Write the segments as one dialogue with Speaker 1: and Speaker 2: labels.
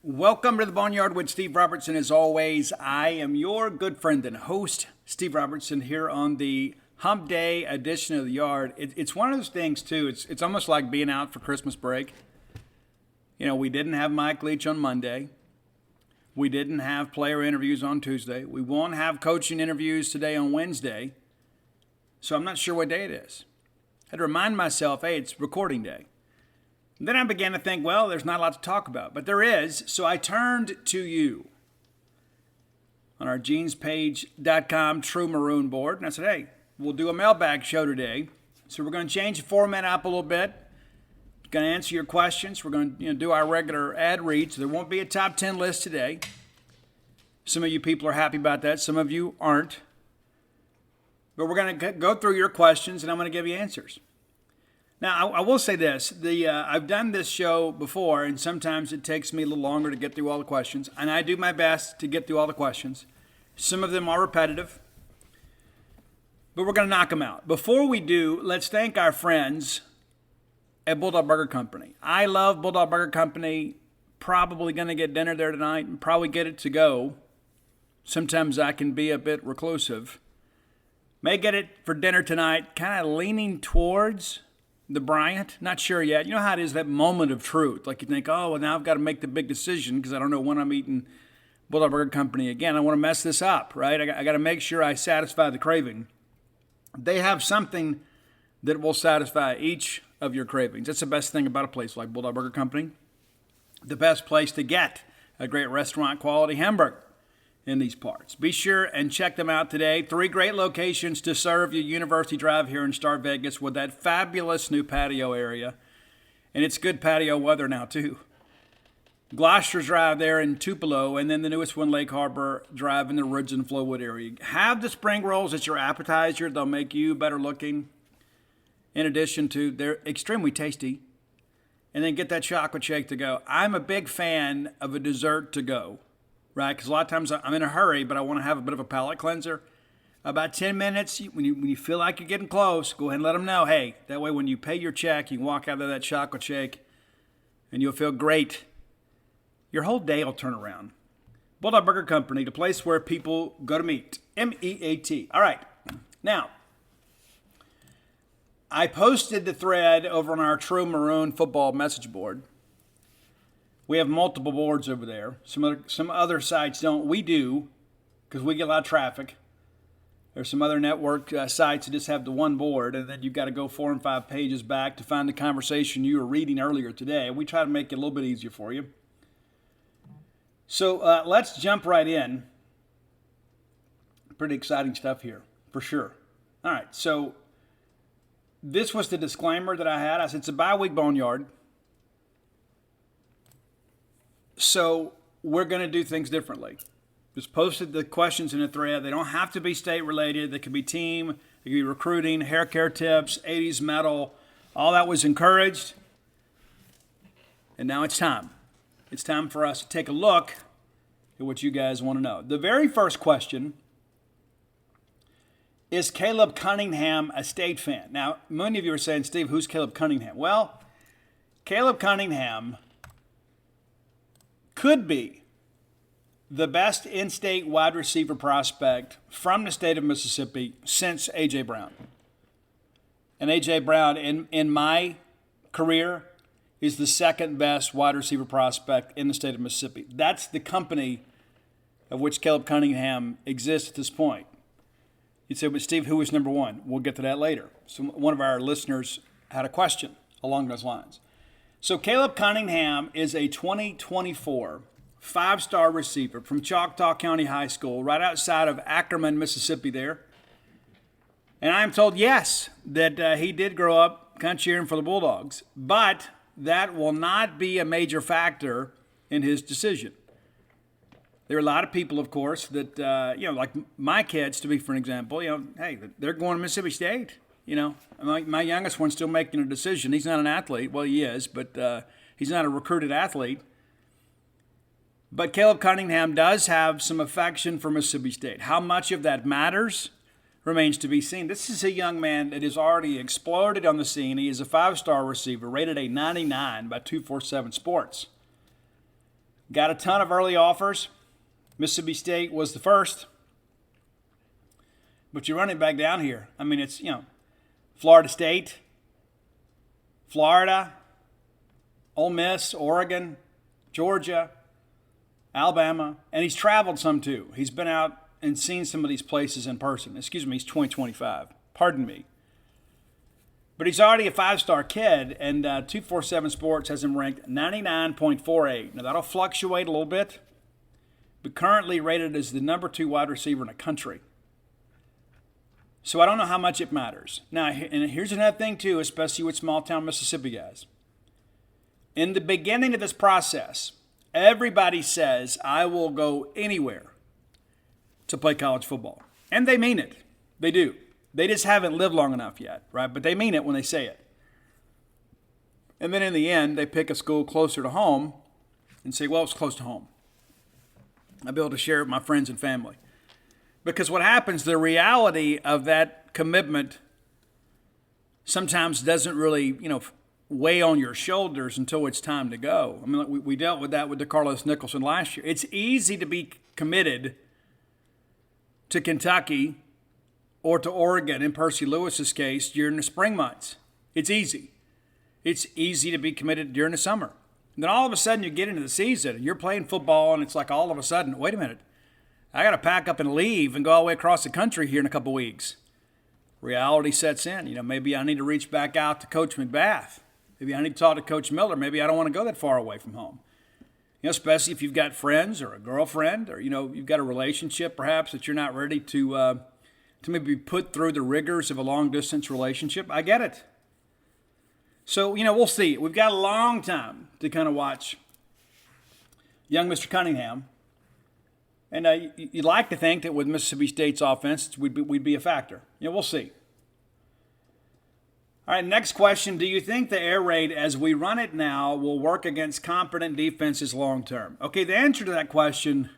Speaker 1: Welcome to the Boneyard with Steve Robertson. As always, I am your good friend and host, Steve Robertson, here on the Hump Day edition of the Yard. It's one of those things, too. It's almost like being out for Christmas break. You know, we didn't have Mike Leach on Monday. We didn't have player interviews on Tuesday. We won't have coaching interviews today on Wednesday. So I'm not sure what day it is. I had to remind myself, hey, it's recording day. Then I began to think, well, there's not a lot to talk about, but there is. So I turned to you on our jeanspage.com True Maroon board, and I said, hey, we'll do a mailbag show today. So we're going to change the format up a little bit. Going to answer your questions. We're going to do our regular ad read, so there won't be a top 10 list today. Some of you people are happy about that. Some of you aren't. But we're going to go through your questions, and I'm going to give you answers. Now, I will say this. I've done this show before, and sometimes it takes me a little longer to get through all the questions, and I do my best to get through all the questions. Some of them are repetitive, but we're going to knock them out. Before we do, let's thank our friends at Bulldog Burger Company. I love Bulldog Burger Company. Probably going to get dinner there tonight and probably get it to go. Sometimes I can be a bit reclusive. May get it for dinner tonight, kind of leaning towards the Bryant, not sure yet. You know how it is, that moment of truth. Like you think, oh, well, now I've got to make the big decision because I don't know when I'm eating Bulldog Burger Company again. I want to mess this up, right? I got to make sure I satisfy the craving. They have something that will satisfy each of your cravings. That's the best thing about a place like Bulldog Burger Company. The best place to get a great restaurant quality hamburger in these parts. Be sure and check them out today. 3 great locations to serve you. University Drive here in Star Vegas with that fabulous new patio area. And it's good patio weather now, too. Gloucester Drive there in Tupelo, and then the newest one, Lake Harbor Drive in the Ridge and Flowwood area. Have the spring rolls as your appetizer. They'll make you better looking. In addition to, they're extremely tasty. And then get that chocolate shake to go. I'm a big fan of a dessert to go. Right, because a lot of times I'm in a hurry, but I want to have a bit of a palate cleanser. About 10 minutes, when you feel like you're getting close, go ahead and let them know. Hey, that way when you pay your check, you can walk out of that chocolate shake, and you'll feel great. Your whole day will turn around. Bulldog Burger Company, the place where people go to meet. M-E-A-T. All right, now, I posted the thread over on our True Maroon football message board. We have multiple boards over there. Some other sites don't. We do, because we get a lot of traffic. There's some other network sites that just have the one board, and then you've got to go 4 and 5 pages back to find the conversation you were reading earlier today. We try to make it a little bit easier for you. So let's jump right in. Pretty exciting stuff here, for sure. All right, so this was the disclaimer that I had. I said it's a bye-week Boneyard. So we're going to do things differently. Just posted the questions in a thread. They don't have to be state related. They could be team. They could be recruiting, hair care tips, 80s metal. All that was encouraged. And now it's time. It's time for us to take a look at what you guys want to know. The very first question is Caleb Cunningham a State fan? Now, many of you are saying, Steve, who's Caleb Cunningham? Well, Caleb Cunningham could be the best in-state wide receiver prospect from the state of Mississippi since A.J. Brown. And A.J. Brown, in my career, is the second best wide receiver prospect in the state of Mississippi. That's the company of which Caleb Cunningham exists at this point. You say, but Steve, who is number one? We'll get to that later. So one of our listeners had a question along those lines. So Caleb Cunningham is a 2024 5-star receiver from Choctaw County High School, right outside of Ackerman, Mississippi there. And I'm told, yes, that he did grow up kind of cheering for the Bulldogs. But that will not be a major factor in his decision. There are a lot of people, of course, that, like my kids, to be for an example, hey, they're going to Mississippi State. My youngest one's still making a decision. He's not an athlete. Well, he is, but he's not a recruited athlete. But Caleb Cunningham does have some affection for Mississippi State. How much of that matters remains to be seen. This is a young man that has already exploded on the scene. He is a 5-star receiver, rated a 99 by 247 Sports. Got a ton of early offers. Mississippi State was the first. But you run it back down here. I mean, it's, Florida State, Florida, Ole Miss, Oregon, Georgia, Alabama, and he's traveled some too. He's been out and seen some of these places in person. Excuse me, he's 2025. Pardon me. But he's already a five-star kid, and 247 Sports has him ranked 99.48. Now, that'll fluctuate a little bit, but currently rated as the number 2 wide receiver in the country. So I don't know how much it matters. Now, and here's another thing, too, especially with small-town Mississippi guys. In the beginning of this process, everybody says, I will go anywhere to play college football. And they mean it. They do. They just haven't lived long enough yet, right? But they mean it when they say it. And then in the end, they pick a school closer to home and say, well, it's close to home. I'll be able to share it with my friends and family. Because what happens, the reality of that commitment sometimes doesn't really, weigh on your shoulders until it's time to go. I mean, we dealt with that with DeCarlos Nicholson last year. It's easy to be committed to Kentucky or to Oregon, in Percy Lewis's case, during the spring months. It's easy. It's easy to be committed during the summer. And then all of a sudden you get into the season and you're playing football and it's like all of a sudden, wait a minute, I got to pack up and leave and go all the way across the country here in a couple weeks. Reality sets in. Maybe I need to reach back out to Coach McBath. Maybe I need to talk to Coach Miller. Maybe I don't want to go that far away from home. Especially if you've got friends or a girlfriend or, you've got a relationship perhaps that you're not ready to maybe put through the rigors of a long-distance relationship. I get it. So, we'll see. We've got a long time to kind of watch young Mr. Cunningham. And you'd like to think that with Mississippi State's offense, we'd be a factor. We'll see. All right, next question. Do you think the air raid as we run it now will work against competent defenses long term? Okay, the answer to that question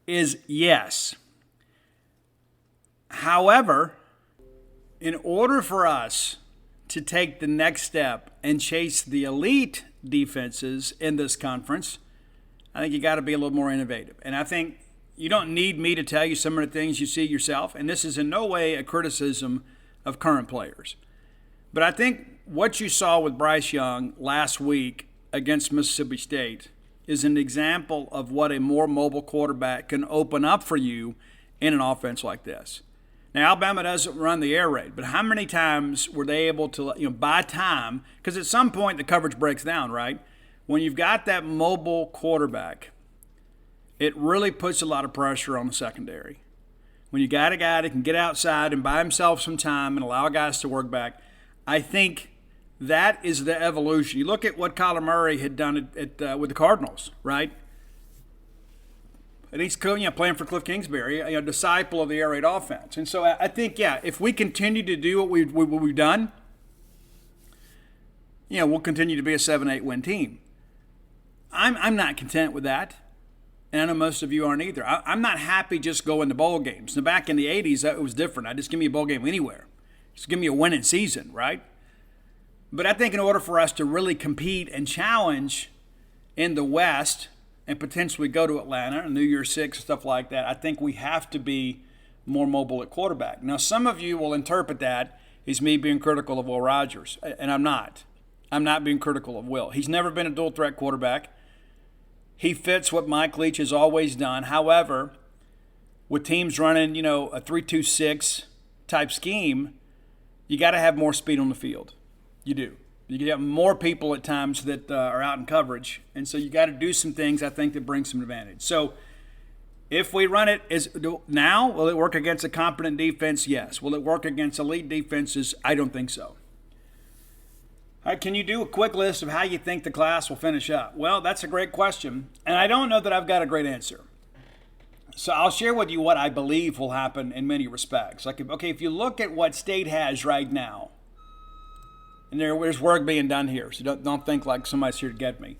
Speaker 1: is yes. However, in order for us to take the next step and chase the elite defenses in this conference, I think you got to be a little more innovative. And I think you don't need me to tell you some of the things you see yourself. And this is in no way a criticism of current players. But I think what you saw with Bryce Young last week against Mississippi State is an example of what a more mobile quarterback can open up for you in an offense like this. Now, Alabama doesn't run the air raid, but how many times were they able to, buy time? Because at some point the coverage breaks down, right? When you've got that mobile quarterback, it really puts a lot of pressure on the secondary. When you got a guy that can get outside and buy himself some time and allow guys to work back, I think that is the evolution. You look at what Kyler Murray had done with the Cardinals, right? And he's playing for Cliff Kingsbury, a disciple of the air raid offense. And so I think, if we continue to do what we've done, we'll continue to be a 7-8 win team. I'm not content with that, and I know most of you aren't either. I'm not happy just going to bowl games. Now, back in the 80s, it was different. I just give me a bowl game anywhere. Just give me a winning season, right? But I think in order for us to really compete and challenge in the West and potentially go to Atlanta and New Year's Six, stuff like that, I think we have to be more mobile at quarterback. Now, some of you will interpret that as me being critical of Will Rogers, and I'm not. I'm not being critical of Will. He's never been a dual-threat quarterback. He fits what Mike Leach has always done. However, with teams running, a 3-2-6 type scheme, you got to have more speed on the field. You do. You get more people at times that are out in coverage, and so you got to do some things, I think, that bring some advantage. So if we run it now, will it work against a competent defense? Yes. Will it work against elite defenses? I don't think so. All right, can you do a quick list of how you think the class will finish up? Well, that's a great question, and I don't know that I've got a great answer. So I'll share with you what I believe will happen in many respects. If you look at what State has right now, and there's work being done here, so don't think like somebody's here to get me.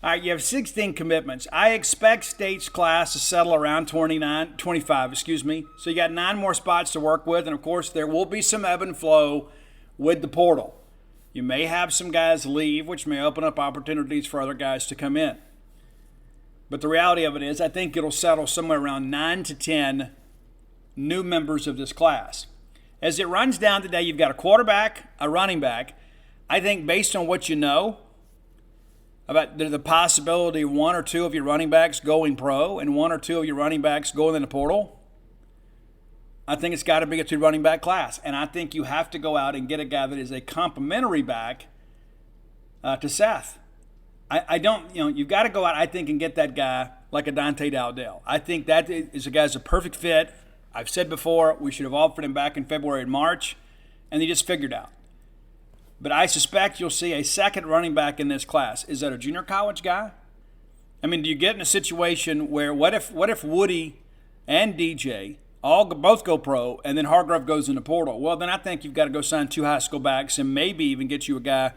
Speaker 1: All right, you have 16 commitments. I expect State's class to settle around 25. So you got 9 more spots to work with, and of course there will be some ebb and flow with the portal. You may have some guys leave, which may open up opportunities for other guys to come in. But the reality of it is, I think it'll settle somewhere around 9 to 10 new members of this class. As it runs down today, you've got a quarterback, a running back. I think based on what you know about the possibility of one or two of your running backs going pro and one or two of your running backs going in the portal, I think it's got to be a 2 running back class. And I think you have to go out and get a guy that is a complementary back to Seth. I don't, you've got to go out, I think, and get that guy like a Dante Dowdell. I think that is a guy's a perfect fit. I've said before, we should have offered him back in February and March, and he just figured out. But I suspect you'll see a second running back in this class. Is that a junior college guy? I mean, do you get in a situation where what if Woody and DJ both go pro, and then Hargrove goes in the portal? Well, then I think you've got to go sign 2 high school backs and maybe even get you a guy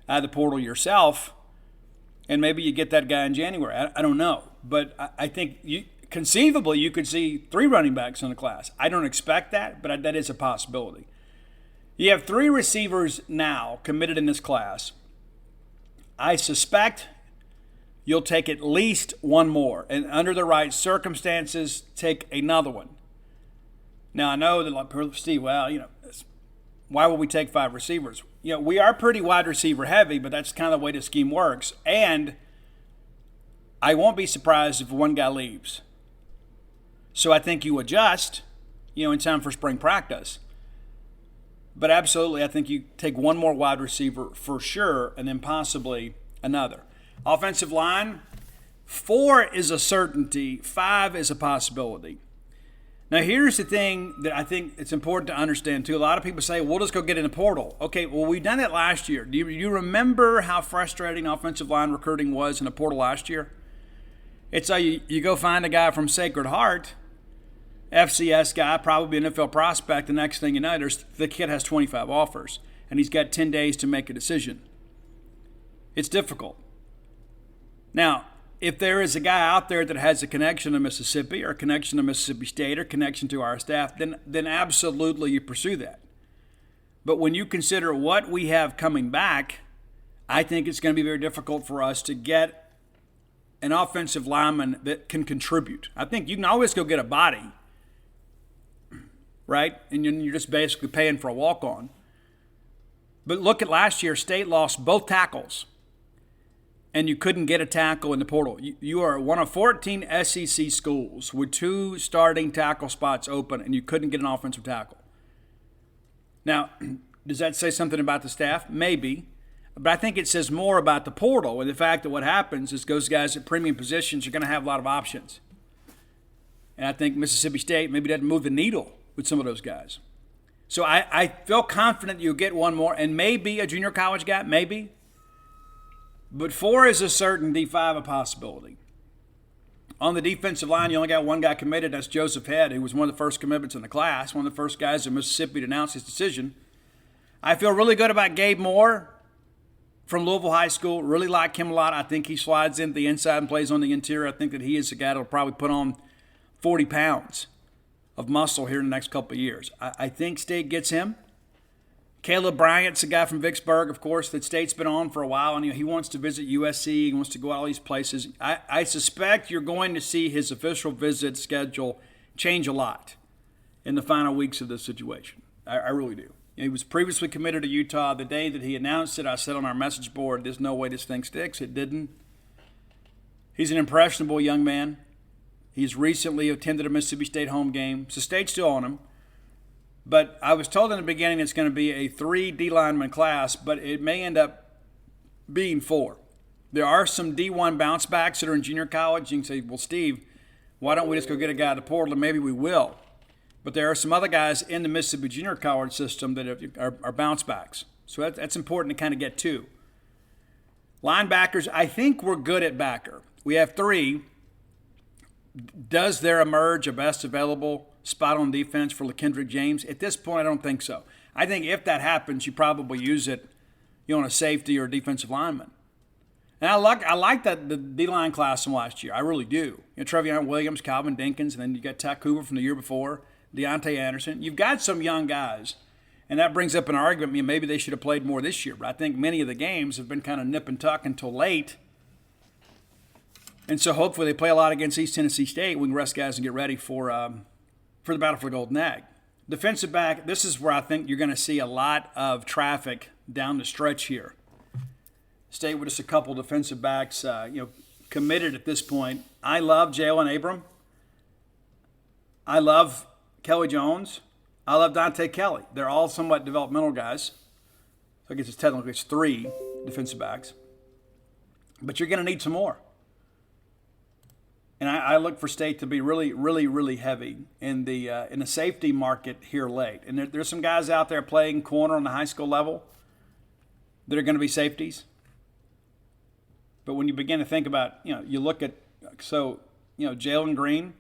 Speaker 1: out of the portal yourself. And maybe you get that guy in January. I don't know. But I think conceivably you could see 3 running backs in the class. I don't expect that, but that is a possibility. You have 3 receivers now committed in this class. I suspect you'll take at least one more. And under the right circumstances, take another one. Now, I know that, like Steve, why would we take 5 receivers? We are pretty wide receiver heavy, but that's kind of the way the scheme works. And I won't be surprised if one guy leaves. So I think you adjust, in time for spring practice. But absolutely, I think you take one more wide receiver for sure, and then possibly another. Offensive line, 4 is a certainty, 5 is a possibility. Now, here's the thing that I think it's important to understand, too. A lot of people say, we'll just go get in the portal. Okay, well, we've done it last year. Do you remember how frustrating offensive line recruiting was in the portal last year? It's like you go find a guy from Sacred Heart, FCS guy, probably an NFL prospect. The next thing you know, the kid has 25 offers, and he's got 10 days to make a decision. It's difficult. Now, if there is a guy out there that has a connection to Mississippi or a connection to Mississippi State or connection to our staff, then absolutely you pursue that. But when you consider what we have coming back, I think it's going to be very difficult for us to get an offensive lineman that can contribute. I think you can always go get a body, right? And you're just basically paying for a walk-on. But look at last year, State lost both tackles. And you couldn't get a tackle in the portal. You are one of 14 SEC schools with 2 starting tackle spots open, and you couldn't get an offensive tackle. Now, does that say something about the staff? Maybe. But I think it says more about the portal and the fact that what happens is those guys at premium positions are going to have a lot of options. And I think Mississippi State maybe doesn't move the needle with some of those guys. So I feel confident you'll get one more, and maybe a junior college guy, maybe. But 4 is a certainty, 5 a possibility. On the defensive line, you only got one guy committed. That's Joseph Head, who was one of the first commitments in the class, one of the first guys in Mississippi to announce his decision. I feel really good about Gabe Moore from Louisville High School. Really like him a lot. I think he slides into the inside and plays on the interior. I think that he is a guy that will probably put on 40 pounds of muscle here in the next couple of years. I think State gets him. Caleb Bryant's a guy from Vicksburg, of course, that State's been on for a while, and he wants to visit USC. He wants to go all these places. I suspect you're going to see his official visit schedule change a lot in the final weeks of this situation. I really do. He was previously committed to Utah. The day that he announced it, I said on our message board, there's no way this thing sticks. It didn't. He's an impressionable young man. He's recently attended a Mississippi State home game, so State's still on him. But I was told in the beginning it's going to be a 3 D-lineman class, but it may end up being 4. There are some D1 bounce backs that are in junior college. You can say, well, Steve, why don't we just go get a guy at the portal? And maybe we will. But there are some other guys in the Mississippi junior college system that are bounce backs. So that's important to kind of get to. Linebackers, I think we're good at backer. We have 3. Does there emerge a best available spot on defense for LaKendrick James? At this point, I don't think so. I think if that happens, you probably use it, on a safety or a defensive lineman. And I like that the D-line class from last year. I really do. Trevion Williams, Calvin Dinkins, and then you got Tack Hoover from the year before, Deontay Anderson. You've got some young guys, and that brings up an argument. Maybe they should have played more this year, but I think many of the games have been kind of nip and tuck until late. And so hopefully they play a lot against East Tennessee State. We can rest guys and get ready for the battle for the Golden Egg. Defensive back, this is where I think you're going to see a lot of traffic down the stretch here. State with just a couple defensive backs, committed at this point. I love Jalen Abram. I love Kelly Jones. I love Dante Kelly. They're all somewhat developmental guys. So I guess it's 3 defensive backs. But you're going to need some more. And I look for State to be really, really, really heavy in the safety market here late. And there's some guys out there playing corner on the high school level that are going to be safeties. But when you begin to think about, you look at, Jalen Green,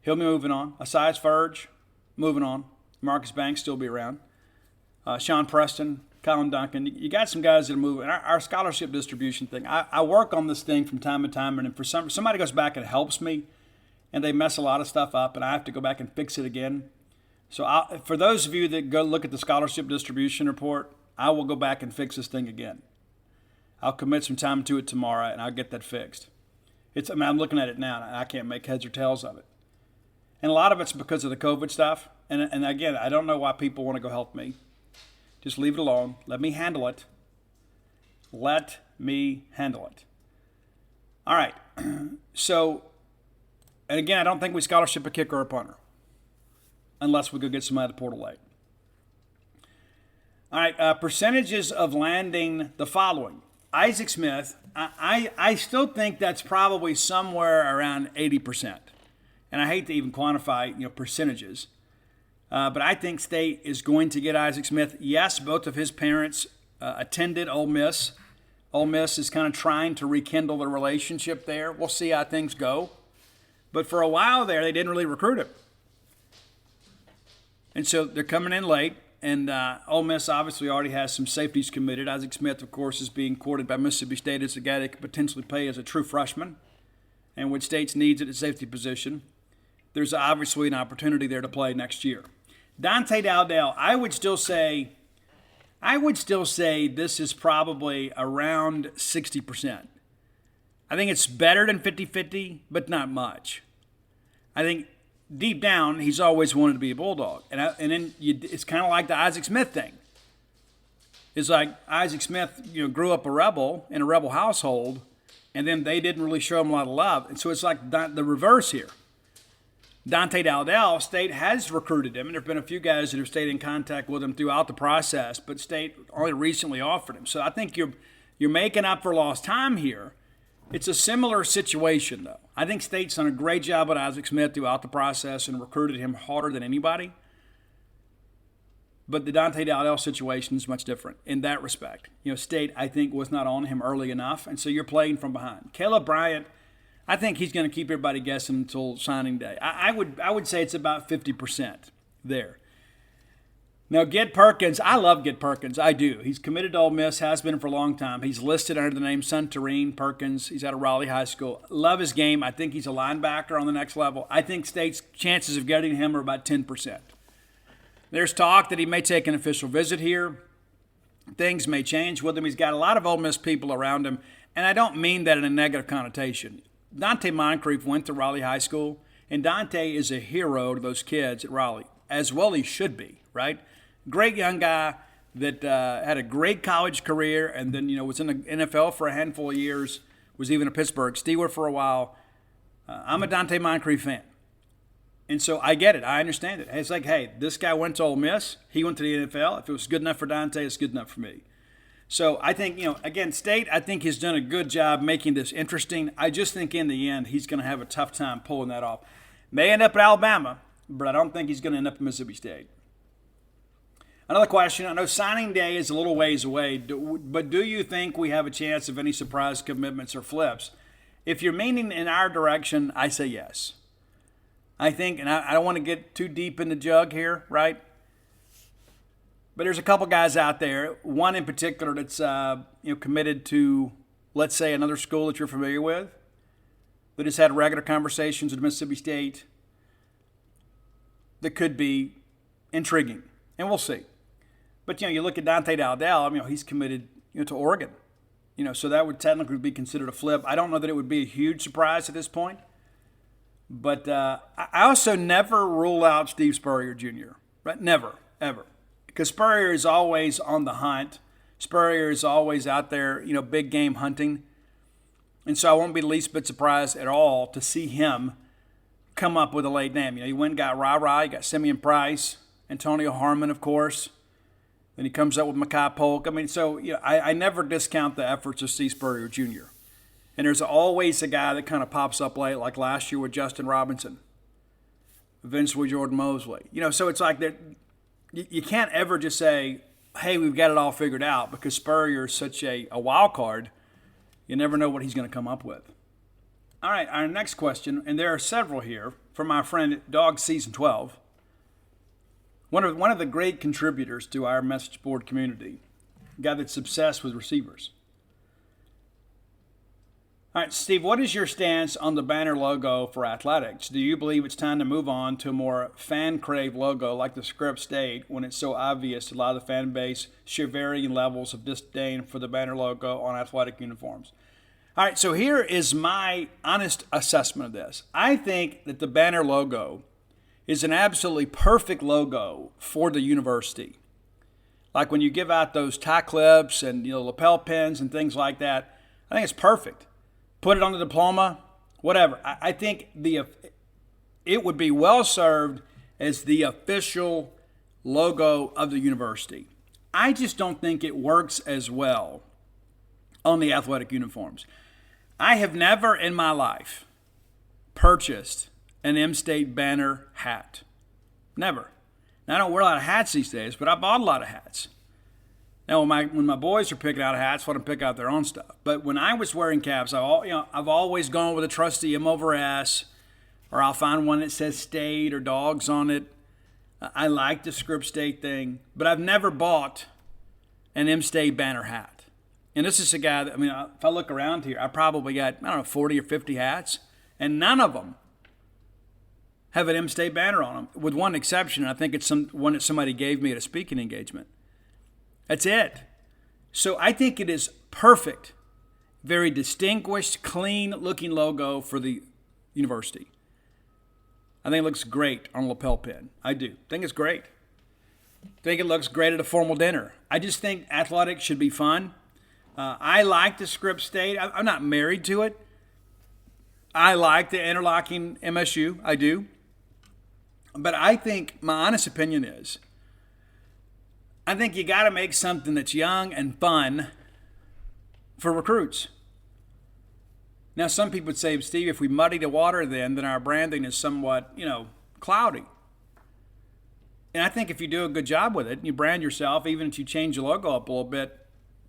Speaker 1: he'll be moving on. Asias Ferge, moving on. Marcus Banks still be around. Sean Preston, Colin Duncan. You got some guys that are moving. Our scholarship distribution thing, I work on this thing from time to time, and if somebody goes back and helps me, and they mess a lot of stuff up, and I have to go back and fix it again. So for those of you that go look at the scholarship distribution report, I will go back and fix this thing again. I'll commit some time to it tomorrow, and I'll get that fixed. I'm looking at it now, and I can't make heads or tails of it. And a lot of it's because of the COVID stuff. And again, I don't know why people want to go help me. Just leave it alone. Let me handle it. Let me handle it. All right. So, and again, I don't think we scholarship a kicker or a punter unless we go get somebody at the portal late. All right. Percentages of landing the following. Isaac Smith, I still think that's probably somewhere around 80%. And I hate to even quantify, percentages. But I think State is going to get Isaac Smith. Yes, both of his parents attended Ole Miss. Ole Miss is kind of trying to rekindle the relationship there. We'll see how things go. But for a while there, they didn't really recruit him. And so they're coming in late. And Ole Miss obviously already has some safeties committed. Isaac Smith, of course, is being courted by Mississippi State as a guy that could potentially play as a true freshman. And with State's needs at the safety position, there's obviously an opportunity there to play next year. Dante Dowdell, I would still say this is probably around 60%. I think it's better than 50-50, but not much. I think deep down, he's always wanted to be a Bulldog. And then it's kind of like the Isaac Smith thing. It's like Isaac Smith, grew up a rebel in a rebel household, and then they didn't really show him a lot of love. And so it's like the reverse here. Dante Dowdell, State has recruited him, and there have been a few guys that have stayed in contact with him throughout the process, but State only recently offered him. So I think you're making up for lost time here. It's a similar situation, though. I think State's done a great job with Isaac Smith throughout the process and recruited him harder than anybody. But the Dante Dowdell situation is much different in that respect. State, I think, was not on him early enough, and so you're playing from behind. Caleb Bryant, I think he's going to keep everybody guessing until signing day. I would say it's about 50% there. Now, Ged Perkins, I love Ged Perkins. I do. He's committed to Ole Miss, has been for a long time. He's listed under the name Suntarine Perkins. He's out of Raleigh High School. Love his game. I think he's a linebacker on the next level. I think State's chances of getting him are about 10%. There's talk that he may take an official visit here. Things may change with him. He's got a lot of Ole Miss people around him, and I don't mean that in a negative connotation. Dante Moncrief went to Raleigh High School, and Dante is a hero to those kids at Raleigh, as well he should be, right? Great young guy that had a great college career and then, was in the NFL for a handful of years, was even a Pittsburgh Steeler for a while. I'm a Dante Moncrief fan. And so I get it. I understand it. It's like, hey, this guy went to Ole Miss. He went to the NFL. If it was good enough for Dante, it's good enough for me. So I think, again, State, I think has done a good job making this interesting. I just think in the end he's going to have a tough time pulling that off. May end up at Alabama, but I don't think he's going to end up at Mississippi State. Another question. I know signing day is a little ways away, but do you think we have a chance of any surprise commitments or flips? If you're meaning in our direction, I say yes. I think, and I don't want to get too deep in the jug here, right? But there's a couple guys out there, one in particular that's committed to, let's say, another school that you're familiar with, that has had regular conversations with Mississippi State that could be intriguing, and we'll see. But, you look at Dante Dowdell, he's committed to Oregon. So that would technically be considered a flip. I don't know that it would be a huge surprise at this point. But I also never rule out Steve Spurrier Jr., right? Never, ever. Because Spurrier is always on the hunt. Spurrier is always out there, big game hunting. And so I won't be the least bit surprised at all to see him come up with a late name. He went and got Ra-Ra, he got Simeon Price, Antonio Harmon, of course. Then he comes up with Makai Polk. I never discount the efforts of Steve Spurrier Jr. And there's always a guy that kind of pops up late, like last year with Justin Robinson, eventually Jordan Mosley. So it's like that. You can't ever just say, hey, we've got it all figured out, because Spurrier is such a wild card. You never know what he's going to come up with. All right, our next question, and there are several here, from my friend Dog Season 12. One of the great contributors to our message board community, a guy that's obsessed with receivers. All right, Steve, what is your stance on the banner logo for athletics? Do you believe it's time to move on to a more fan-crave logo like the script state, when it's so obvious to a lot of the fan base share varying levels of disdain for the banner logo on athletic uniforms? All right, so here is my honest assessment of this. I think that the banner logo is an absolutely perfect logo for the university. Like when you give out those tie clips and lapel pins and things like that, I think it's perfect. Put it on the diploma, whatever. I think it would be well served as the official logo of the university. I just don't think it works as well on the athletic uniforms. I have never in my life purchased an M-State banner hat. Never. Now, I don't wear a lot of hats these days, but I bought a lot of hats. Now, when my boys are picking out hats, let them pick out their own stuff. But when I was wearing caps, I've always gone with a trusty M over S, or I'll find one that says State or Dogs on it. I like the script State thing, but I've never bought an M-State banner hat. And this is a guy that, if I look around here, I probably got, 40 or 50 hats, and none of them have an M-State banner on them, with one exception. I think it's one that somebody gave me at a speaking engagement. That's it. So I think it is perfect, very distinguished, clean-looking logo for the university. I think it looks great on a lapel pin. I do. I think it's great. I think it looks great at a formal dinner. I just think athletics should be fun. I like the script State. I'm not married to it. I like the interlocking MSU. I do. But I think my honest opinion is, I think you got to make something that's young and fun for recruits. Now, some people would say, Steve, if we muddy the water then our branding is somewhat, cloudy. And I think if you do a good job with it, and you brand yourself, even if you change your logo up a little bit,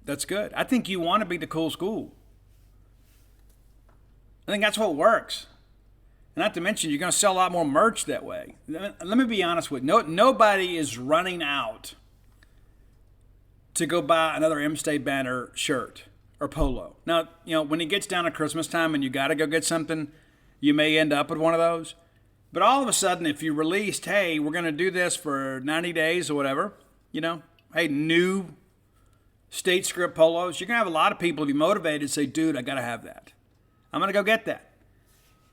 Speaker 1: that's good. I think you want to be the cool school. I think that's what works. And not to mention, you're going to sell a lot more merch that way. Let me be honest with you. Nobody is running out to go buy another M-State banner shirt or polo. Now, when it gets down to Christmas time and you got to go get something, you may end up with one of those. But all of a sudden, if you released, hey, we're going to do this for 90 days or whatever, hey, new State script polos, you're going to have a lot of people be motivated to say, dude, I got to have that. I'm going to go get that.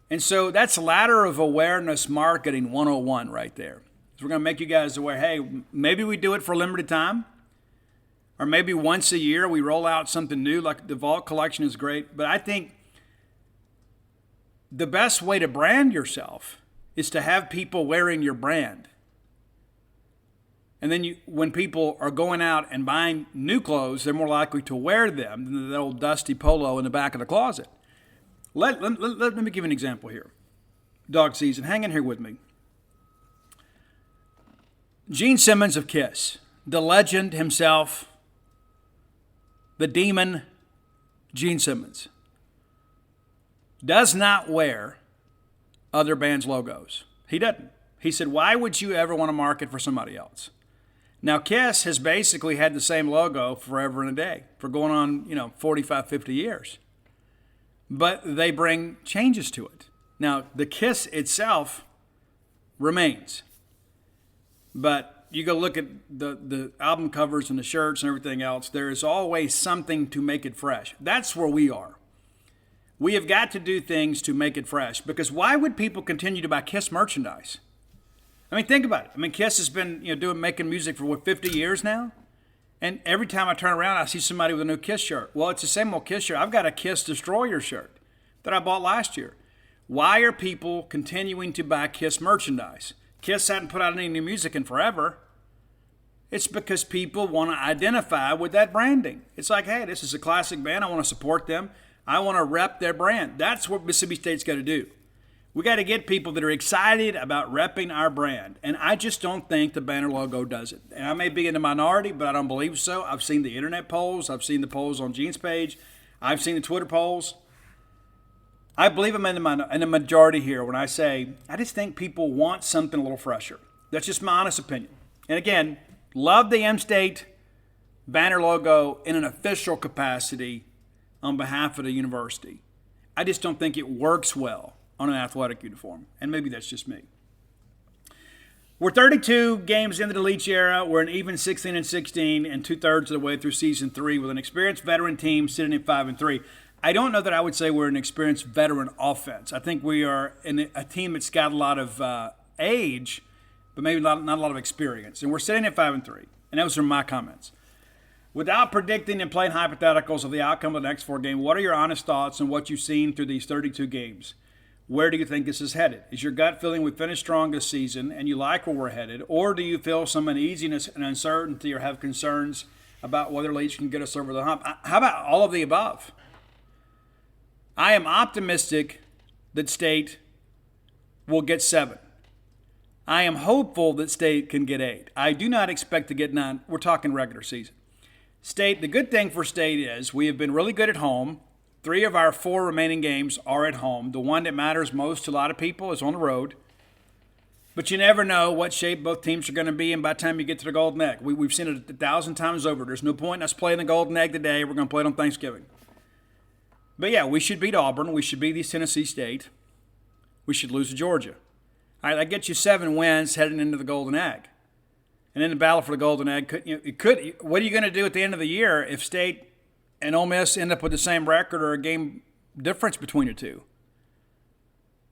Speaker 1: And so that's ladder of awareness marketing 101 right there. So we're going to make you guys aware, hey, maybe we do it for a limited time. Or maybe once a year we roll out something new, like the Vault collection is great. But I think the best way to brand yourself is to have people wearing your brand. And then when people are going out and buying new clothes, they're more likely to wear them than the old dusty polo in the back of the closet. Let me give you an example here. Dog season, hang in here with me. Gene Simmons of KISS, the legend himself, the demon, Gene Simmons, does not wear other bands' logos. He doesn't. He said, why would you ever want to market for somebody else? Now, KISS has basically had the same logo forever and a day for going on, 45, 50 years. But they bring changes to it. Now, the KISS itself remains. But you go look at the album covers and the shirts and everything else, there is always something to make it fresh. That's where we are. We have got to do things to make it fresh, because why would people continue to buy Kiss merchandise? I mean, think about it. I mean, Kiss has been making music for 50 years now? And every time I turn around, I see somebody with a new Kiss shirt. Well, it's the same old Kiss shirt. I've got a Kiss Destroyer shirt that I bought last year. Why are people continuing to buy Kiss merchandise? Kiss hadn't put out any new music in forever. It's because people want to identify with that branding. It's like, hey, this is a classic band. I want to support them. I want to rep their brand. That's what Mississippi State's got to do. We got to get people that are excited about repping our brand. And I just don't think the banner logo does it. And I may be in the minority, but I don't believe so. I've seen the internet polls. I've seen the polls on Gene's page. I've seen the Twitter polls. I believe I'm in the majority here when I say I just think people want something a little fresher. That's just my honest opinion. And again, love the M-State banner logo in an official capacity on behalf of the university. I just don't think it works well on an athletic uniform. And maybe that's just me. We're 32 games into the Leach era. We're an even 16-16 and 2/3 of the way through season 3 with an experienced veteran team sitting at 5-3. I don't know that I would say we're an experienced veteran offense. I think we are a team that's got a lot of age, but maybe not a lot of experience. And we're sitting at 5-3. And those are my comments. Without predicting and playing hypotheticals of the outcome of the next 4 games, what are your honest thoughts on what you've seen through these 32 games? Where do you think this is headed? Is your gut feeling we finished strong this season and you like where we're headed? Or do you feel some uneasiness and uncertainty or have concerns about whether Leach can get us over the hump? How about all of the above? I am optimistic that State will get 7. I am hopeful that State can get 8. I do not expect to get 9. We're talking regular season. State, the good thing for State is we have been really good at home. 3 of our 4 remaining games are at home. The one that matters most to a lot of people is on the road. But you never know what shape both teams are going to be in by the time you get to the Golden Egg. We've seen it 1,000 times over. There's no point in us playing the Golden Egg today. We're going to play it on Thanksgiving. But yeah, we should beat Auburn. We should beat East Tennessee State. We should lose to Georgia. All right, that gets you 7 wins heading into the Golden Egg. And in the battle for the Golden Egg, what are you going to do at the end of the year if State and Ole Miss end up with the same record or a game difference between the two?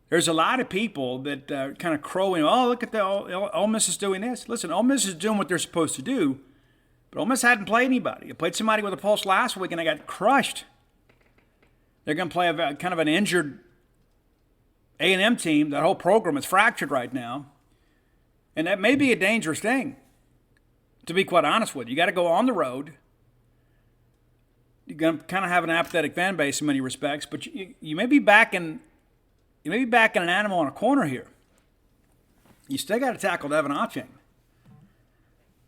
Speaker 1: There's a lot of people that kind of crowing, oh, look at Ole Miss is doing this. Listen, Ole Miss is doing what they're supposed to do, but Ole Miss hadn't played anybody. It played somebody with a pulse last week, and they got crushed. They're going to play kind of an injured A&M team. That whole program is fractured right now, and that may be a dangerous thing, to be quite honest with you. You got to go on the road. You're going to kind of have an apathetic fan base in many respects, but you may be backing an animal in a corner here. You still got to tackle Devin Aching.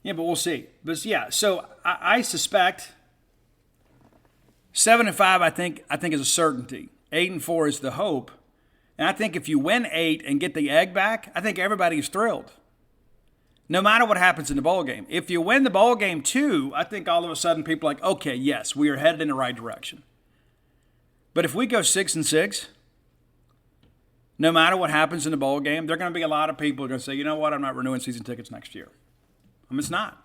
Speaker 1: Yeah, but we'll see. But yeah, so I suspect 7-5, I think is a certainty. 8-4 is the hope. And I think if you win 8 and get the egg back, I think everybody is thrilled. No matter what happens in the bowl game. If you win the bowl game too, I think all of a sudden people are like, okay, yes, we are headed in the right direction. But if we go 6-6, no matter what happens in the bowl game, there are going to be a lot of people who are going to say, you know what, I'm not renewing season tickets next year. It's not.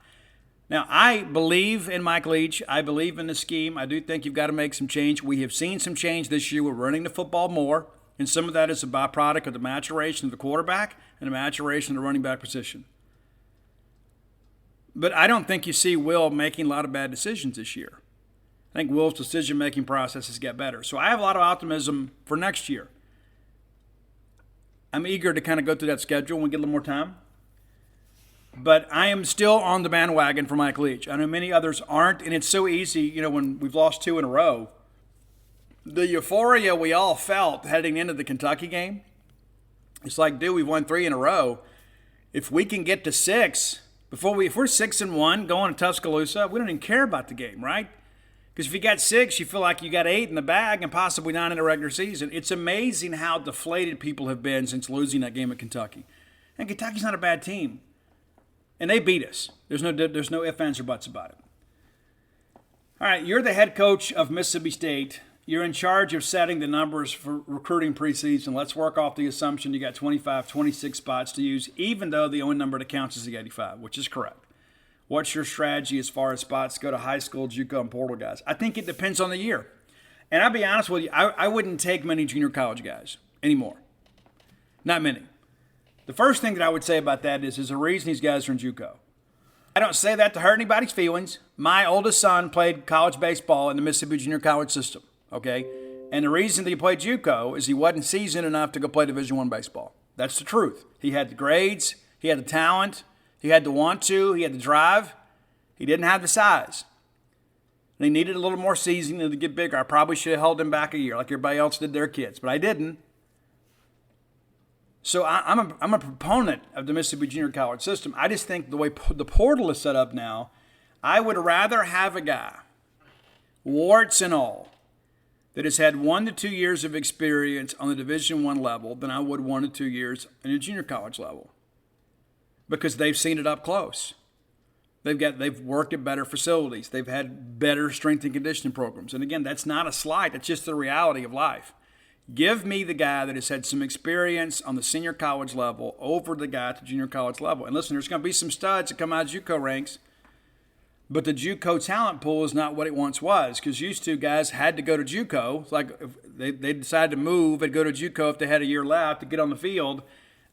Speaker 1: Now, I believe in Mike Leach. I believe in the scheme. I do think you've got to make some change. We have seen some change this year. We're running the football more, and some of that is a byproduct of the maturation of the quarterback and the maturation of the running back position. But I don't think you see Will making a lot of bad decisions this year. I think Will's decision-making processes get better. So I have a lot of optimism for next year. I'm eager to kind of go through that schedule when we get a little more time. But I am still on the bandwagon for Mike Leach. I know many others aren't, and it's so easy, when we've lost 2 in a row. The euphoria we all felt heading into the Kentucky game, it's like, dude, we've won 3 in a row. If we can get to 6, if we're 6-1 going to Tuscaloosa, we don't even care about the game, right? Because if you got 6, you feel like you got 8 in the bag and possibly 9 in the regular season. It's amazing how deflated people have been since losing that game at Kentucky. And Kentucky's not a bad team. And they beat us. There's no ifs, ands, or buts about it. All right, you're the head coach of Mississippi State, You're in charge of setting the numbers for recruiting preseason. Let's work off the assumption you got 25, 26 spots to use, even though the only number that counts is the 85, which is correct. What's your strategy as far as spots go to high school, JUCO, and portal guys? I think it depends on the year. And I'll be honest with you, I wouldn't take many junior college guys anymore. Not many. The first thing that I would say about that is there's a reason these guys are in JUCO. I don't say that to hurt anybody's feelings. My oldest son played college baseball in the Mississippi Junior College system. Okay, and the reason that he played JUCO is he wasn't seasoned enough to go play Division I baseball. That's the truth. He had the grades, he had the talent, he had the want to, he had the drive. He didn't have the size. And he needed a little more seasoning to get bigger. I probably should have held him back a year like everybody else did their kids, but I didn't. So I'm a proponent of the Mississippi Junior College system. I just think the way the portal is set up now, I would rather have a guy, warts and all, that has had 1 to 2 years of experience on the Division I level than I would 1 to 2 years in a junior college level, because they've seen it up close. They've worked at better facilities. They've had better strength and conditioning programs. And again, that's not a slight. That's just the reality of life. Give me the guy that has had some experience on the senior college level over the guy at the junior college level. And listen, there's going to be some studs that come out of JUCO ranks. But the JUCO talent pool is not what it once was, because used to guys had to go to JUCO. It's like if they decided to move, they'd go to JUCO if they had a year left to get on the field,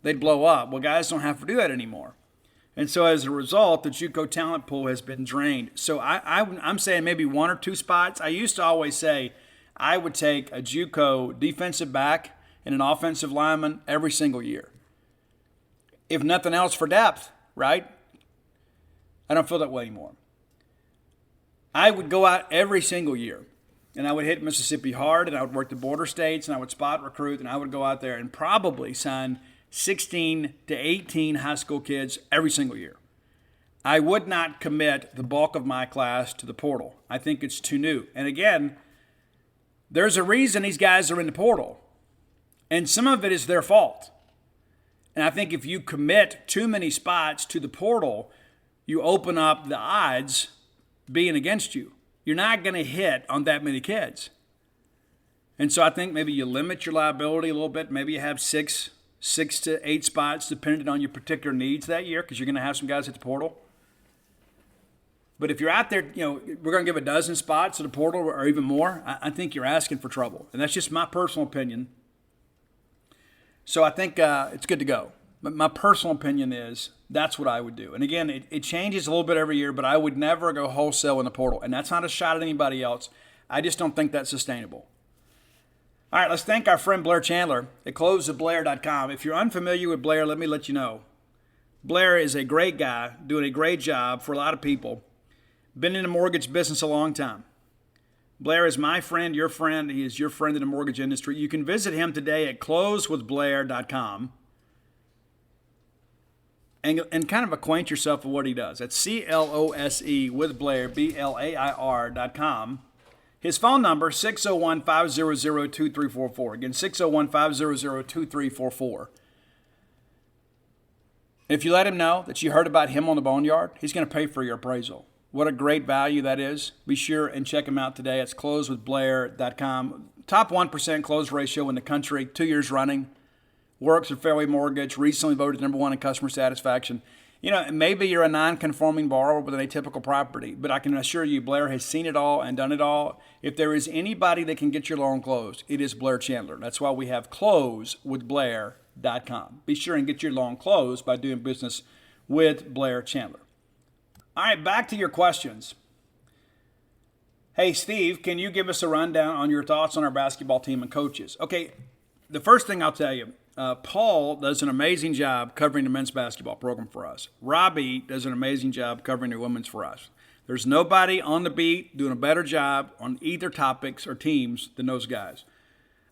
Speaker 1: they'd blow up. Well, guys don't have to do that anymore. And so as a result, the JUCO talent pool has been drained. So I'm saying maybe 1 or 2 spots. I used to always say I would take a JUCO defensive back and an offensive lineman every single year. If nothing else, for depth, right? I don't feel that way anymore. I would go out every single year, and I would hit Mississippi hard, and I would work the border states, and I would spot recruit, and I would go out there and probably sign 16 to 18 high school kids every single year. I would not commit the bulk of my class to the portal. I think it's too new. And again, there's a reason these guys are in the portal, and some of it is their fault. And I think if you commit too many spots to the portal, you open up the odds being against you. You're not going to hit on that many kids. And so I think maybe you limit your liability a little bit. Maybe you have six to 8 spots depending on your particular needs that year, because you're going to have some guys at the portal. But if you're out there, we're going to give a dozen spots to the portal or even more, I think you're asking for trouble. And that's just my personal opinion. So I think it's good to go. But my personal opinion is that's what I would do. And again, it changes a little bit every year, but I would never go wholesale in the portal. And that's not a shot at anybody else. I just don't think that's sustainable. All right, let's thank our friend Blair Chandler at closewithblair.com. If you're unfamiliar with Blair, let me let you know. Blair is a great guy, doing a great job for a lot of people. Been in the mortgage business a long time. Blair is my friend, your friend. He is your friend in the mortgage industry. You can visit him today at closewithblair.com. And kind of acquaint yourself with what he does. That's CLOSE with Blair, BLAIR.com. His phone number, 601-500-2344. Again, 601-500-2344. If you let him know that you heard about him on the Boneyard, he's going to pay for your appraisal. What a great value that is. Be sure and check him out today. It's closewithblair.com. Top 1% close ratio in the country, 2 years running. Works with Fairway Mortgage, recently voted number 1 in customer satisfaction. Maybe you're a non-conforming borrower with an atypical property, but I can assure you Blair has seen it all and done it all. If there is anybody that can get your loan closed, it is Blair Chandler. That's why we have closewithblair.com. Be sure and get your loan closed by doing business with Blair Chandler. All right, back to your questions. Hey, Steve, can you give us a rundown on your thoughts on our basketball team and coaches? Okay, the first thing I'll tell you, Paul does an amazing job covering the men's basketball program for us. Robbie does an amazing job covering the women's for us. There's nobody on the beat doing a better job on either topics or teams than those guys.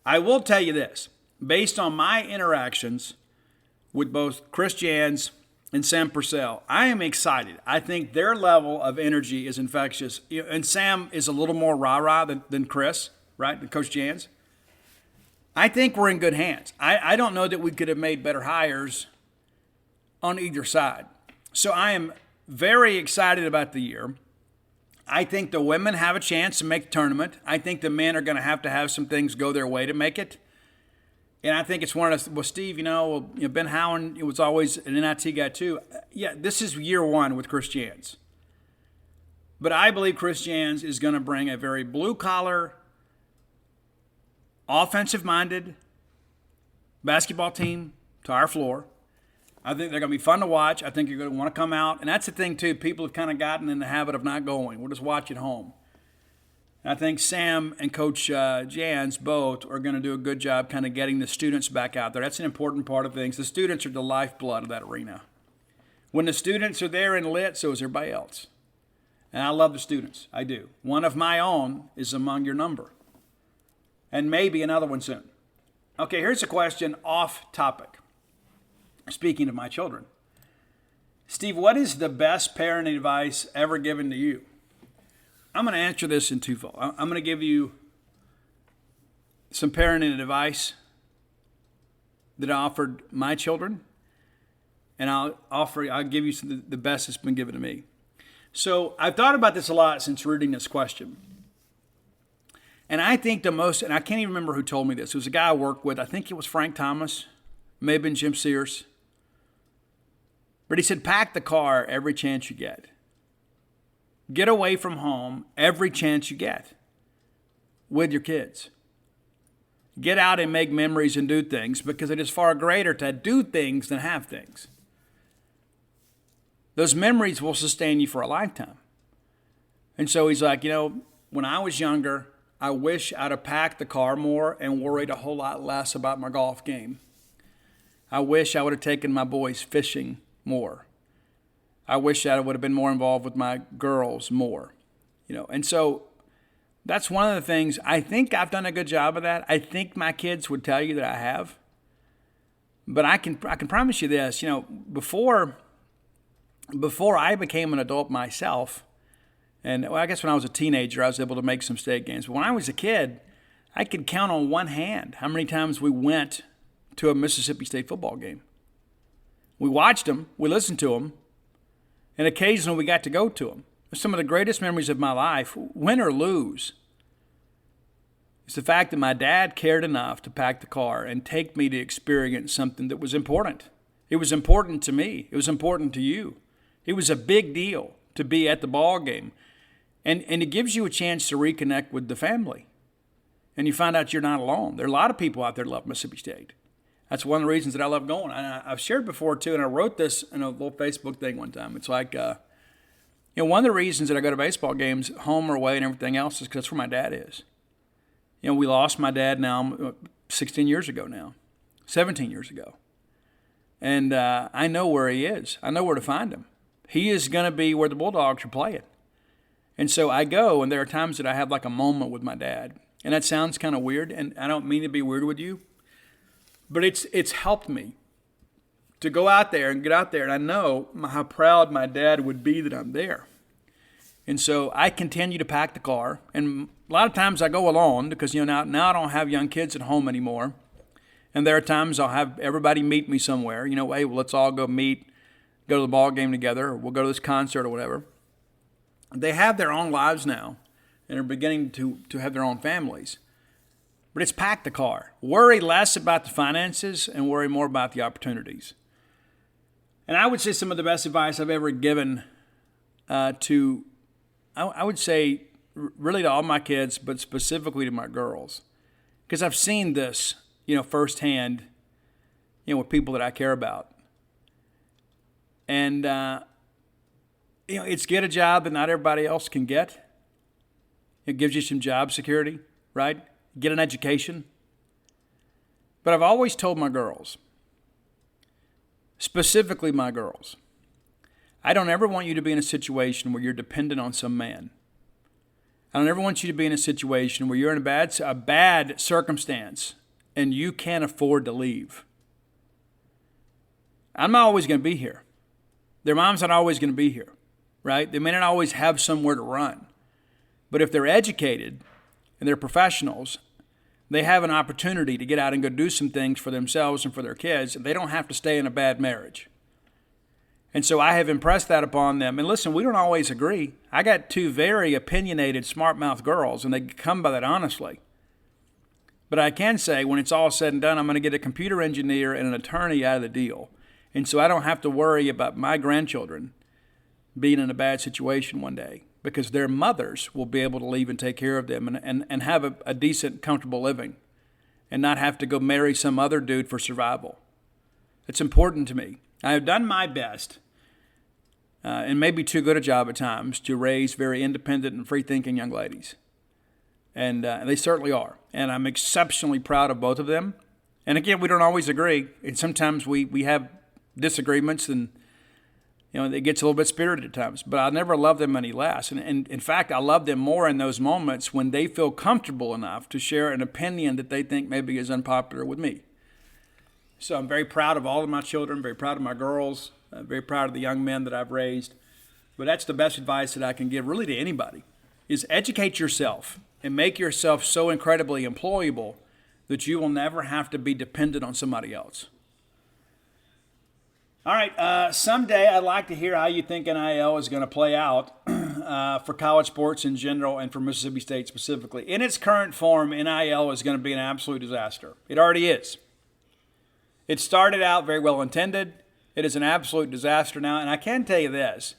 Speaker 1: I will tell you this. Based on my interactions with both Chris Jans and Sam Purcell, I am excited. I think their level of energy is infectious. And Sam is a little more rah-rah than Chris, right, than Coach Jans. I think we're in good hands. I don't know that we could have made better hires on either side. So I am very excited about the year. I think the women have a chance to make the tournament. I think the men are going to have some things go their way to make it. And I think it's one of the, well, Steve, Ben Howland was always an NIT guy too. Yeah, this is year one with Chris Jans. But I believe Chris Jans is going to bring a very blue-collar, offensive-minded basketball team to our floor. I think they're going to be fun to watch. I think you're going to want to come out. And that's the thing, too. People have kind of gotten in the habit of not going. We'll just watch at home. And I think Sam and Coach Jans both are going to do a good job kind of getting the students back out there. That's an important part of things. The students are the lifeblood of that arena. When the students are there and lit, so is everybody else. And I love the students. I do. One of my own is among your number. And maybe another one soon. Okay, here's a question off topic. Speaking of my children. Steve, what is the best parenting advice ever given to you? I'm going to answer this in twofold. I'm going to give you some parenting advice that I offered my children, and I'll give you the best that's been given to me. So I've thought about this a lot since reading this question. And I think and I can't even remember who told me this. It was a guy I worked with. I think it was Frank Thomas, maybe been Jim Sears. But he said, pack the car every chance you get. Get away from home every chance you get with your kids. Get out and make memories and do things, because it is far greater to do things than have things. Those memories will sustain you for a lifetime. And so he's like, when I was younger, I wish I'd have packed the car more and worried a whole lot less about my golf game. I wish I would have taken my boys fishing more. I wish I would have been more involved with my girls more. And so that's one of the things. I think I've done a good job of that. I think my kids would tell you that I have. But I can promise you this, before I became an adult myself, and I guess when I was a teenager, I was able to make some state games. But when I was a kid, I could count on one hand how many times we went to a Mississippi State football game. We watched them, we listened to them, and occasionally we got to go to them. Some of the greatest memories of my life, win or lose, is the fact that my dad cared enough to pack the car and take me to experience something that was important. It was important to me. It was important to you. It was a big deal to be at the ball game. And it gives you a chance to reconnect with the family. And you find out you're not alone. There are a lot of people out there that love Mississippi State. That's one of the reasons that I love going. And I've shared before, too, and I wrote this in a little Facebook thing one time. It's like, one of the reasons that I go to baseball games, home or away and everything else, is because that's where my dad is. We lost my dad now 16 years ago now, 17 years ago. And I know where he is. I know where to find him. He is going to be where the Bulldogs are playing. And so I go, and there are times that I have like a moment with my dad. And that sounds kind of weird, and I don't mean to be weird with you. But it's helped me to go out there and get out there, and I know how proud my dad would be that I'm there. And so I continue to pack the car, and a lot of times I go alone because now I don't have young kids at home anymore. And there are times I'll have everybody meet me somewhere. Hey, well, let's all go meet, go to the ball game together, or we'll go to this concert or whatever. They have their own lives now and are beginning to have their own families. But it's pack the car. Worry less about the finances and worry more about the opportunities. And I would say some of the best advice I've ever given I would say really to all my kids, but specifically to my girls. Because I've seen this, firsthand, with people that I care about. And, it's get a job that not everybody else can get. It gives you some job security, right? Get an education. But I've always told my girls, specifically my girls, I don't ever want you to be in a situation where you're dependent on some man. I don't ever want you to be in a situation where you're in a bad circumstance and you can't afford to leave. I'm not always going to be here. Their mom's not always going to be here, right? They may not always have somewhere to run. But if they're educated and they're professionals, they have an opportunity to get out and go do some things for themselves and for their kids. They don't have to stay in a bad marriage. And so I have impressed that upon them. And listen, we don't always agree. I got two very opinionated, smart-mouthed girls, and they come by that honestly. But I can say, when it's all said and done, I'm going to get a computer engineer and an attorney out of the deal. And so I don't have to worry about my grandchildren being in a bad situation one day, because their mothers will be able to leave and take care of them and have a decent, comfortable living and not have to go marry some other dude for survival. It's important to me. I have done my best, and maybe too good a job at times, to raise very independent and free-thinking young ladies. And they certainly are. And I'm exceptionally proud of both of them. And again, we don't always agree. And sometimes we have disagreements, and it gets a little bit spirited at times. But I'll never love them any less. And in fact, I love them more in those moments when they feel comfortable enough to share an opinion that they think maybe is unpopular with me. So I'm very proud of all of my children, very proud of my girls, very proud of the young men that I've raised. But that's the best advice that I can give really to anybody, is educate yourself and make yourself so incredibly employable that you will never have to be dependent on somebody else. All right, someday I'd like to hear how you think NIL is going to play out for college sports in general and for Mississippi State specifically. In its current form, NIL is going to be an absolute disaster. It already is. It started out very well intended. It is an absolute disaster now. And I can tell you this.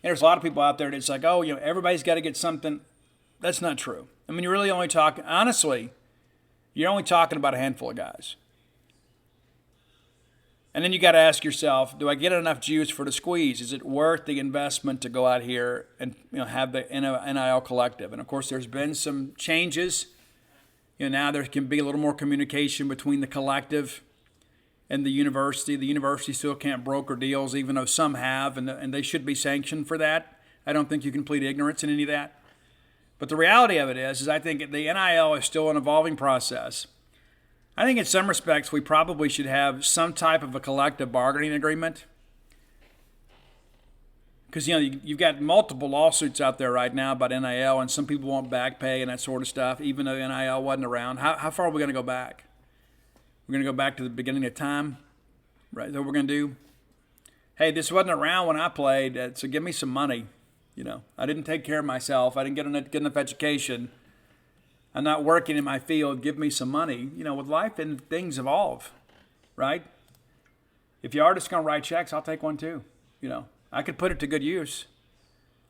Speaker 1: There's a lot of people out there that's like, oh, everybody's got to get something. That's not true. I mean, you're really only talking, honestly, you're only talking about a handful of guys. And then you got to ask yourself, do I get enough juice for the squeeze? Is it worth the investment to go out here and have the NIL collective? And, of course, there's been some changes. Now there can be a little more communication between the collective and the university. The university still can't broker deals, even though some have, and they should be sanctioned for that. I don't think you can plead ignorance in any of that. But the reality of it is I think the NIL is still an evolving process. I think in some respects we probably should have some type of a collective bargaining agreement, because you've got multiple lawsuits out there right now about NIL, and some people want back pay and that sort of stuff, even though NIL wasn't around. How far are we going to go back? We're going to go back to the beginning of time, right? That's what we're going to do. Hey, this wasn't around when I played, so give me some money. I didn't take care of myself. I didn't get enough education. I'm not working in my field. Give me some money. With life and things evolve, right? If you are just going to write checks, I'll take one too. I could put it to good use.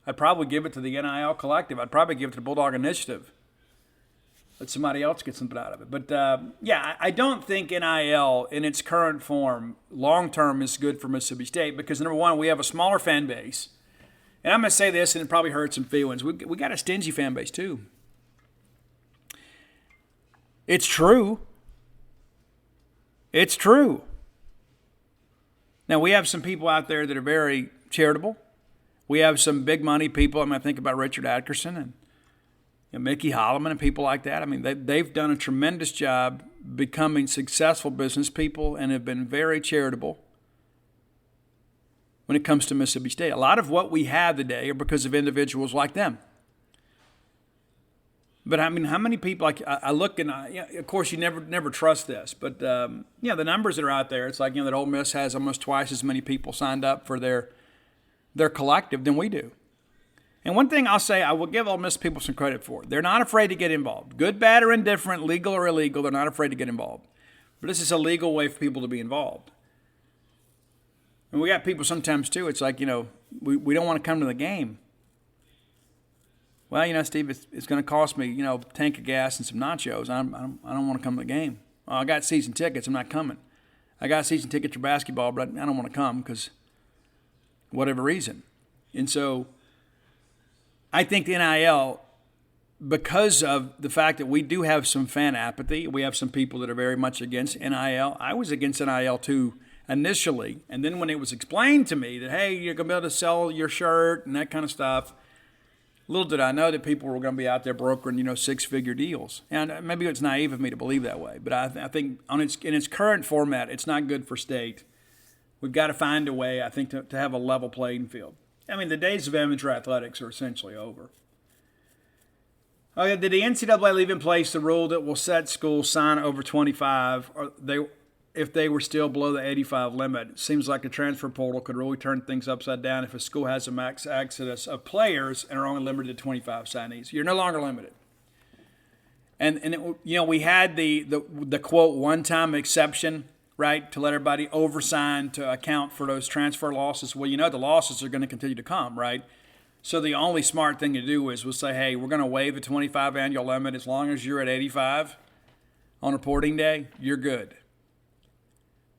Speaker 1: I'd probably give it to the NIL collective. I'd probably give it to the Bulldog Initiative. Let somebody else get something out of it. But, I don't think NIL in its current form long-term is good for Mississippi State because, number one, we have a smaller fan base. And I'm going to say this, and it probably hurts some feelings. We got a stingy fan base, too. It's true. It's true. Now, we have some people out there that are very charitable. We have some big money people. I think about Richard Atkerson and Mickey Holloman and people like that. I mean, they've done a tremendous job becoming successful business people and have been very charitable when it comes to Mississippi State. A lot of what we have today are because of individuals like them. But I mean, how many people? I look and of course you never trust this, but the numbers that are out there, it's like that Ole Miss has almost twice as many people signed up for their collective than we do. And one thing I'll say, I will give Ole Miss people some credit for. They're not afraid to get involved. Good, bad, or indifferent, legal or illegal, they're not afraid to get involved. But this is a legal way for people to be involved. And we got people sometimes, too, it's like, we don't want to come to the game. Well, Steve, it's going to cost me, a tank of gas and some nachos. I don't want to come to the game. Well, I got season tickets. I'm not coming. I got season tickets for basketball, but I don't want to come because whatever reason. And so I think the NIL, because of the fact that we do have some fan apathy, we have some people that are very much against NIL. I was against NIL, too, initially. And then when it was explained to me that, hey, you're going to be able to sell your shirt and that kind of stuff, little did I know that people were going to be out there brokering, six-figure deals. And maybe it's naive of me to believe that way, but I think in its current format, it's not good for State. We've got to find a way, I think, to have a level playing field. I mean, the days of amateur athletics are essentially over. Okay, did the NCAA leave in place the rule that will set schools sign over 25? if they were still below the 85 limit. It seems like the transfer portal could really turn things upside down if a school has a max exodus of players and are only limited to 25 signees. You're no longer limited. And we had the quote one-time exception, right, to let everybody oversign to account for those transfer losses. Well, the losses are going to continue to come, right? So the only smart thing to do is we'll say, hey, we're going to waive the 25 annual limit. As long as you're at 85 on reporting day, you're good.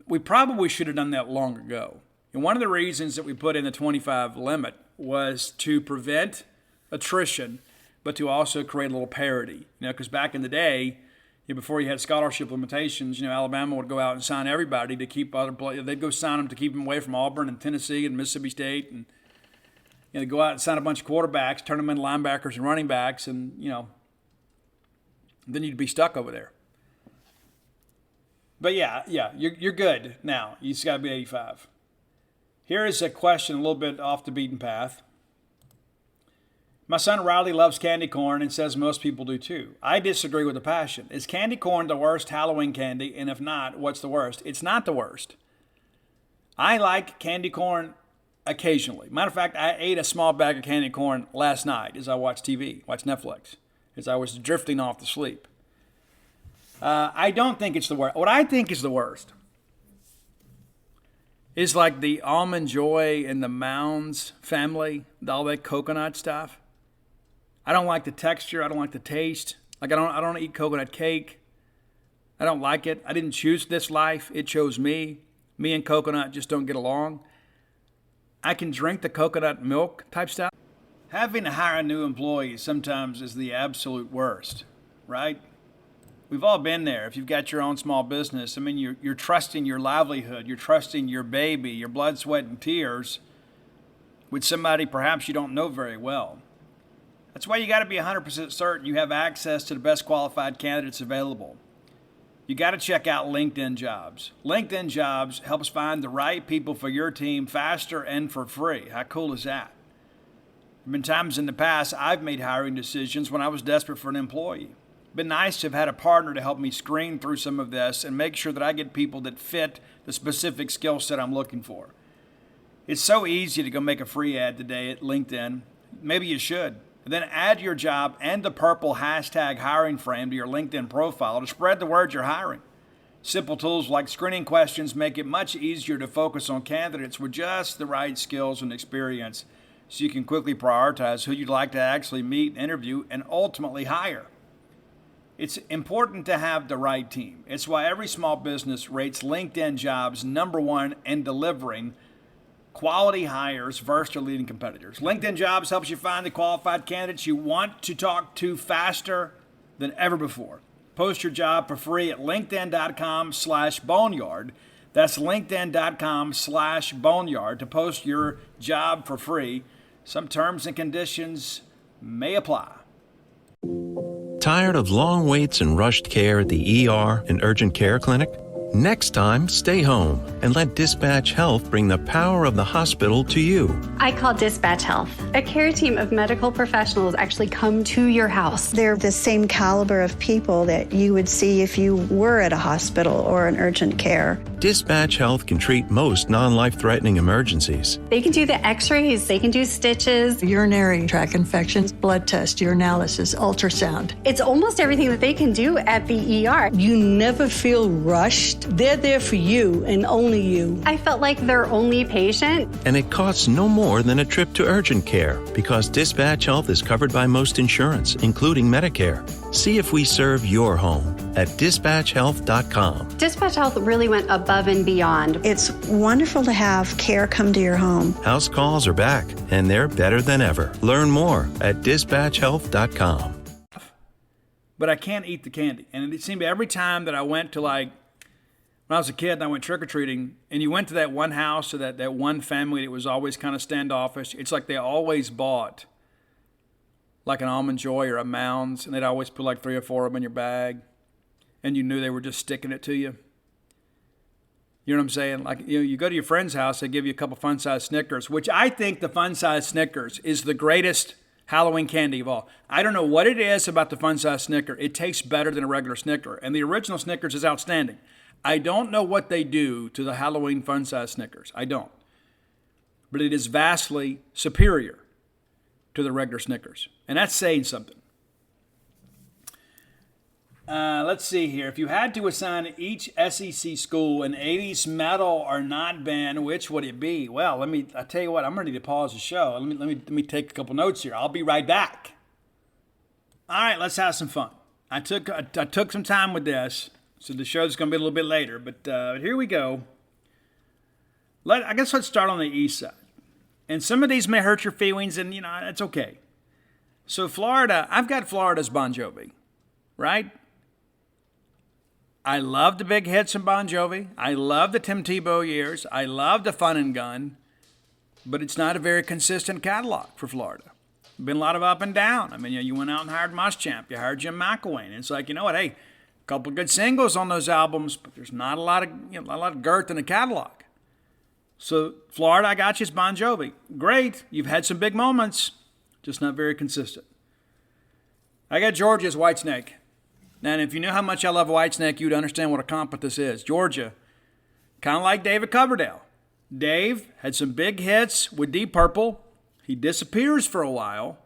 Speaker 1: We probably should have done that long ago. And one of the reasons that we put in the 25 limit was to prevent attrition, but to also create a little parity. Because back in the day, before you had scholarship limitations, Alabama would go out and sign everybody to keep other players. They'd go sign them to keep them away from Auburn and Tennessee and Mississippi State, and they'd go out and sign a bunch of quarterbacks, turn them into linebackers and running backs, and then you'd be stuck over there. But yeah, you're good now. You just got to be 85. Here is a question a little bit off the beaten path. My son Riley loves candy corn and says most people do too. I disagree with the passion. Is candy corn the worst Halloween candy? And if not, what's the worst? It's not the worst. I like candy corn occasionally. Matter of fact, I ate a small bag of candy corn last night as I watched Netflix, as I was drifting off to sleep. I don't think it's the worst. What I think is the worst is like the Almond Joy and the Mounds family, all that coconut stuff. I don't like the texture. I don't like the taste. I don't eat coconut cake. I don't like it. I didn't choose this life. It chose me. Me and coconut just don't get along. I can drink the coconut milk type stuff. Having to hire a new employee sometimes is the absolute worst, right? We've all been there. If you've got your own small business, you're trusting your livelihood. You're trusting your baby, your blood, sweat, and tears with somebody perhaps you don't know very well. That's why you got to be 100% certain you have access to the best qualified candidates available. You got to check out LinkedIn Jobs. LinkedIn Jobs helps find the right people for your team faster and for free. How cool is that? There have been times in the past I've made hiring decisions when I was desperate for an employee. It's been nice to have had a partner to help me screen through some of this and make sure that I get people that fit the specific skill set I'm looking for. It's so easy to go make a free ad today at LinkedIn. Maybe you should. And then add your job and the purple hashtag hiring frame to your LinkedIn profile to spread the word you're hiring. Simple tools like screening questions make it much easier to focus on candidates with just the right skills and experience so you can quickly prioritize who you'd like to actually meet, interview, and ultimately hire. It's important to have the right team. It's why every small business rates LinkedIn Jobs #1 in delivering quality hires versus their leading competitors. LinkedIn Jobs helps you find the qualified candidates you want to talk to faster than ever before. Post your job for free at linkedin.com/boneyard. That's linkedin.com/boneyard to post your job for free. Some terms and conditions may apply.
Speaker 2: Tired of long waits and rushed care at the ER and urgent care clinic? Next time, stay home and let Dispatch Health bring the power of the hospital to you.
Speaker 3: I call Dispatch Health. A care team of medical professionals actually come to your house.
Speaker 4: They're the same caliber of people that you would see if you were at a hospital or an urgent care.
Speaker 2: Dispatch Health can treat most non-life-threatening emergencies.
Speaker 3: They can do the x-rays, they can do stitches,
Speaker 5: urinary tract infections, blood test, urinalysis, ultrasound.
Speaker 3: It's almost everything that they can do at the ER.
Speaker 6: You never feel rushed. They're there for you and only you.
Speaker 3: I felt like their only patient.
Speaker 2: And it costs no more than a trip to urgent care because Dispatch Health is covered by most insurance, including Medicare. See if we serve your home at dispatchhealth.com.
Speaker 3: Dispatch Health really went above and beyond.
Speaker 4: It's wonderful to have care come to your home.
Speaker 2: House calls are back, and they're better than ever. Learn more at dispatchhealth.com.
Speaker 1: But I can't eat the candy. And it seemed every time that I went to when I was a kid and I went trick-or-treating, and you went to that one house or that one family that was always kind of standoffish, it's like they always bought like an Almond Joy or a Mounds, and they'd always put like 3 or 4 of them in your bag, and you knew they were just sticking it to you. You know what I'm saying? You go to your friend's house, they give you a couple fun-sized Snickers, which I think the fun-sized Snickers is the greatest Halloween candy of all. I don't know what it is about the fun-sized Snicker. It tastes better than a regular Snicker, and the original Snickers is outstanding. I don't know what they do to the Halloween fun-size Snickers. I don't. But it is vastly superior to the regular Snickers. And that's saying something. Let's see here. If you had to assign each SEC school an 80s metal or not band, which would it be? Well, I tell you what, I'm ready to pause the show. Let me take a couple notes here. I'll be right back. All right, let's have some fun. I took some time with this, so the show's going to be a little bit later, but here we go. I guess let's start on the east side. And some of these may hurt your feelings, and, that's okay. So Florida, I've got Florida's Bon Jovi, right? I love the big hits in Bon Jovi. I love the Tim Tebow years. I love the Fun and Gun. But it's not a very consistent catalog for Florida. Been a lot of up and down. I mean, you went out and hired Muschamp. You hired Jim McElwain. And it's like, you know what? Hey, a couple of good singles on those albums, but there's not a lot of girth in the catalog. So Florida, I got you, is Bon Jovi. Great. You've had some big moments, just not very consistent. I got Georgia's Whitesnake. Now, if you knew how much I love Whitesnake, you'd understand what a comp this is. Georgia, kind of like David Coverdale. Dave had some big hits with Deep Purple. He disappears for a while,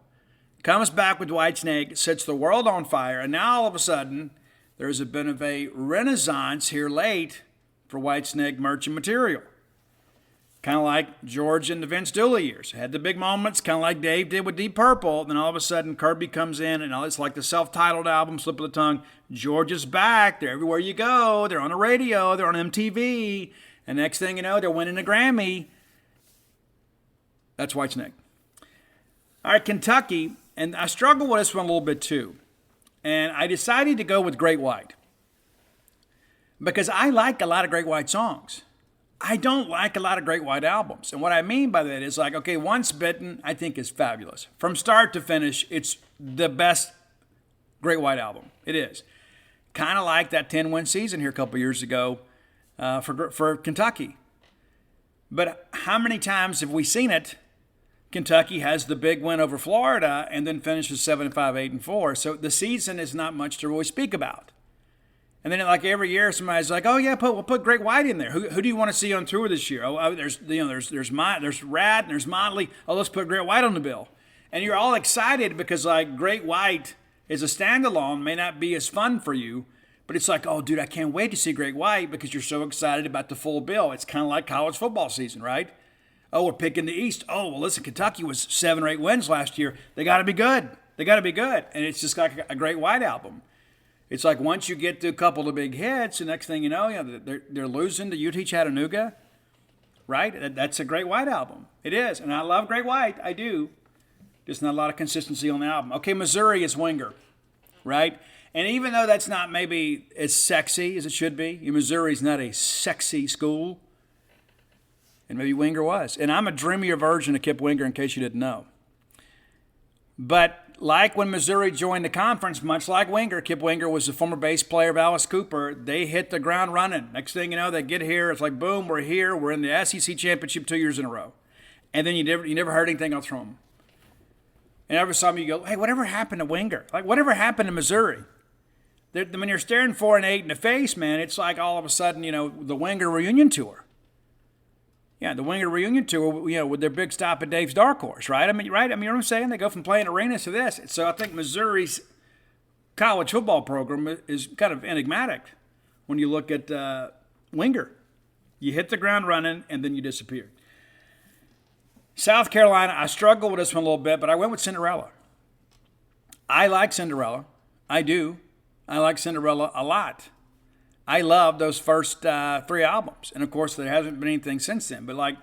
Speaker 1: comes back with Whitesnake, sets the world on fire, and now all of a sudden, there's a bit of a renaissance here late for Whitesnake merchant material. Kind of like George in the Vince Dooley years. Had the big moments, kind of like Dave did with Deep Purple. Then all of a sudden, Kirby comes in, and it's like the self-titled album, Slip of the Tongue. George is back. They're everywhere you go. They're on the radio. They're on MTV. And next thing you know, they're winning a Grammy. That's Whitesnake. All right, Kentucky. And I struggled with this one a little bit, too. And I decided to go with Great White. Because I like a lot of Great White songs. I don't like a lot of Great White albums. And what I mean by that is like, okay, Once Bitten, I think is fabulous. From start to finish, it's the best Great White album. It is. Kind of like that 10-win season here a couple years ago for Kentucky. But how many times have we seen it? Kentucky has the big win over Florida and then finishes 7-5, 8-4. So the season is not much to really speak about. And then, like every year, somebody's like, "Oh yeah, we'll put Great White in there. Who do you want to see on tour this year? Oh, there's Rad and there's Motley. Oh, let's put Great White on the bill." And you're all excited because like Great White is a standalone, may not be as fun for you, but it's like, "Oh, dude, I can't wait to see Great White because you're so excited about the full bill." It's kind of like college football season, right? Oh, we're picking the East. Oh, well, listen, Kentucky was 7 or 8 wins last year. They got to be good. And it's just like a Great White album. It's like once you get to a couple of big hits, the next thing you know, they're losing to UT Chattanooga, right? That's a Great White album. It is, and I love Great White. I do. Just not a lot of consistency on the album. Okay, Missouri is Winger, right? And even though that's not maybe as sexy as it should be, Missouri's not a sexy school, and maybe Winger was. And I'm a dreamier version of Kip Winger, in case you didn't know. But like when Missouri joined the conference, much like Winger, Kip Winger was the former bass player of Alice Cooper. They hit the ground running. Next thing you know, they get here. It's like, boom, we're here. We're in the SEC championship 2 years in a row. And then you never heard anything else from them. And every time you go, hey, whatever happened to Winger? Like, whatever happened to Missouri? When you're staring 4-8 in the face, man, it's like all of a sudden, the Winger reunion tour. Yeah, the Winger reunion tour, with their big stop at Dave's Dark Horse, right? I mean, you know what I'm saying? They go from playing arenas to this. So I think Missouri's college football program is kind of enigmatic when you look at Winger. You hit the ground running, and then you disappear. South Carolina, I struggled with this one a little bit, but I went with Cinderella. I like Cinderella. I do. I like Cinderella a lot. I love those first 3 albums. And, of course, there hasn't been anything since then. But,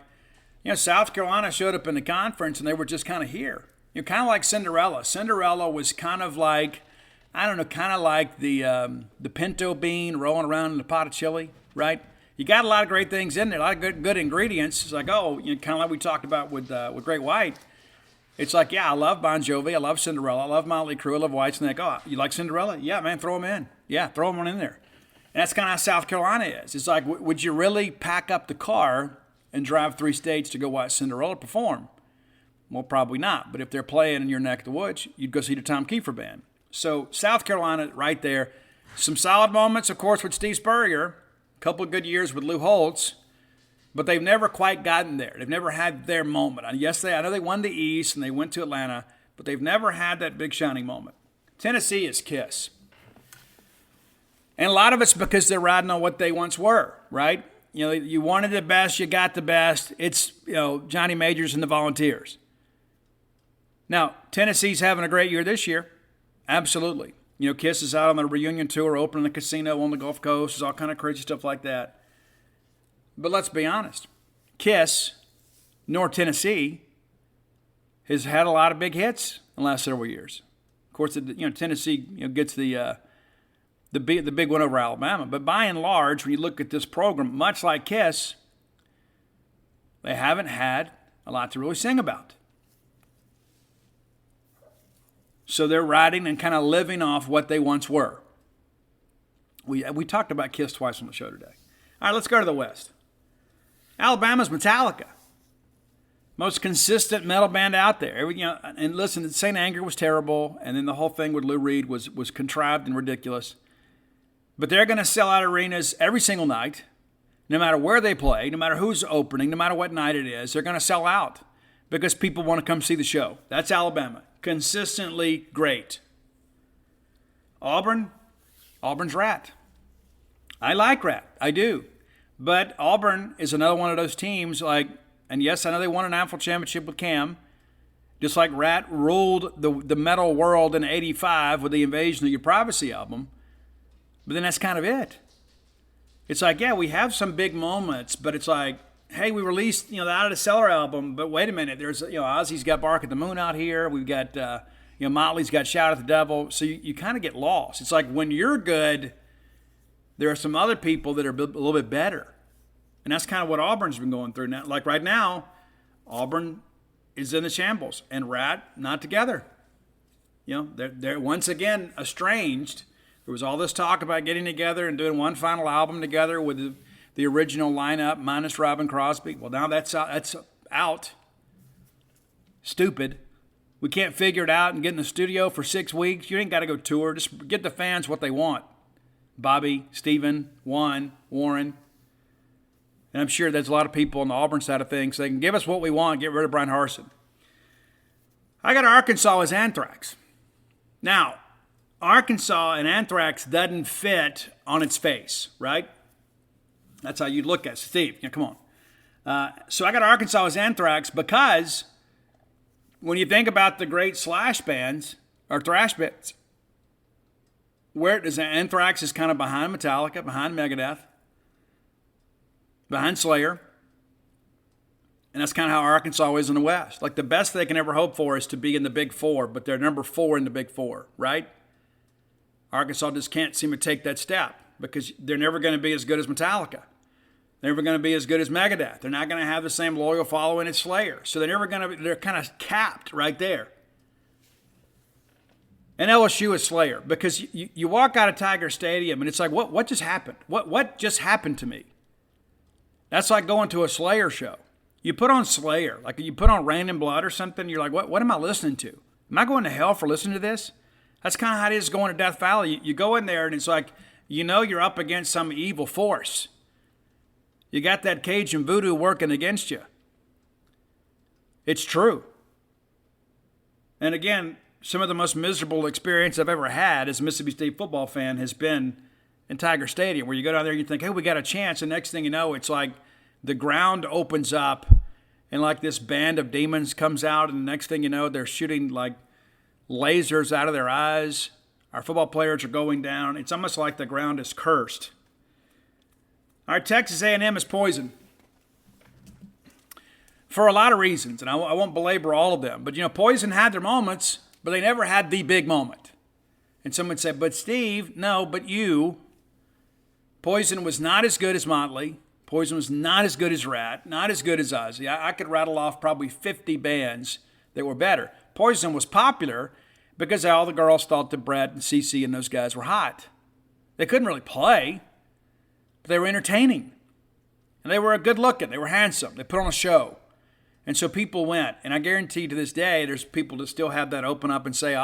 Speaker 1: South Carolina showed up in the conference, and they were just kind of here. Kind of like Cinderella. Cinderella was kind of like, the pinto bean rolling around in a pot of chili, right? You got a lot of great things in there, a lot of good ingredients. It's like, kind of like we talked about with Great White. It's like, yeah, I love Bon Jovi. I love Cinderella. I love Motley Crue. I love Whitesnake. Oh, you like Cinderella? Yeah, man, throw them in. Yeah, throw them on in there. And that's kind of how South Carolina is. It's like, would you really pack up the car and drive 3 states to go watch Cinderella perform? Well, probably not. But if they're playing in your neck of the woods, you'd go see the Tom Kiefer Band. So South Carolina right there. Some solid moments, of course, with Steve Spurrier. A couple of good years with Lou Holtz, but they've never quite gotten there. They've never had their moment. And yes, I know they won the East and they went to Atlanta, but they've never had that big shining moment. Tennessee is Kiss. And a lot of it's because they're riding on what they once were, right? You know, you wanted the best, you got the best. It's, Johnny Majors and the Volunteers. Now, Tennessee's having a great year this year. Absolutely. Kiss is out on the reunion tour, opening the casino on the Gulf Coast. There's all kind of crazy stuff like that. But let's be honest. Kiss, nor Tennessee, has had a lot of big hits in the last several years. Of course, Tennessee gets the big one over Alabama. But by and large, when you look at this program, much like Kiss, they haven't had a lot to really sing about. So they're riding and kind of living off what they once were. We talked about Kiss twice on the show today. All right, let's go to the West. Alabama's Metallica. Most consistent metal band out there. And listen, St. Anger was terrible, and then the whole thing with Lou Reed was contrived and ridiculous. But they're going to sell out arenas every single night, no matter where they play, no matter who's opening, no matter what night it is. They're going to sell out because people want to come see the show. That's Alabama. Consistently great. Auburn's Rat. I like Rat. I do. But Auburn is another one of those teams and yes, I know they won an national championship with Cam, just like Rat ruled the metal world in '85 with the Invasion of Your Privacy album. But then that's kind of it. It's like, yeah, we have some big moments, but it's like, hey, we released, the Out of the Cellar album, but wait a minute, there's, Ozzy's got Bark at the Moon out here. We've got, Motley's got Shout at the Devil. So you kind of get lost. It's like when you're good, there are some other people that are a little bit better. And that's kind of what Auburn's been going through now. Like right now, Auburn is in the shambles and Rat not together. They're once again estranged. There was all this talk about getting together and doing one final album together with the original lineup minus Robin Crosby. Well, now that's out. Stupid. We can't figure it out and get in the studio for 6 weeks. You ain't got to go tour. Just get the fans what they want. Bobby, Steven, Juan, Warren. And I'm sure there's a lot of people on the Auburn side of things. They can give us what we want, get rid of Brian Harsin. I got Arkansas as Anthrax. Now, Arkansas and Anthrax doesn't fit on its face, right? That's how you look at it. Steve, come on. So I got Arkansas as Anthrax because when you think about the great slash bands or thrash bands, where does Anthrax is kind of behind Metallica, behind Megadeth, behind Slayer. And that's kind of how Arkansas is in the West. Like the best they can ever hope for is to be in the Big Four, but they're number 4 in the Big Four, right? Arkansas just can't seem to take that step because they're never going to be as good as Metallica. They're never going to be as good as Megadeth. They're not going to have the same loyal following as Slayer. So they're kind of capped right there. And LSU is Slayer because you walk out of Tiger Stadium and it's like, what just happened? What just happened to me? That's like going to a Slayer show. You put on Slayer, like you put on Rain and Blood or something, you're like, what am I listening to? Am I going to hell for listening to this? That's kind of how it is going to Death Valley. You go in there and it's like, you're up against some evil force. You got that Cajun voodoo working against you. It's true. And again, some of the most miserable experience I've ever had as a Mississippi State football fan has been in Tiger Stadium, where you go down there and you think, hey, we got a chance. And next thing you know, it's like the ground opens up and like this band of demons comes out. And the next thing you know, they're shooting like lasers out of their eyes. Our football players are going down. It's almost like the ground is cursed. All right, Texas A&M is poison for a lot of reasons, and I won't belabor all of them. But, Poison had their moments, but they never had the big moment. And someone said, but Steve, no, but you. Poison was not as good as Motley. Poison was not as good as Rat, not as good as Ozzy. I could rattle off probably 50 bands that were better. Poison was popular because all the girls thought that Brett and Cece and those guys were hot. They couldn't really play, but they were entertaining. And they were good looking. They were handsome. They put on a show. And so people went. And I guarantee to this day, there's people that still have that open up and say,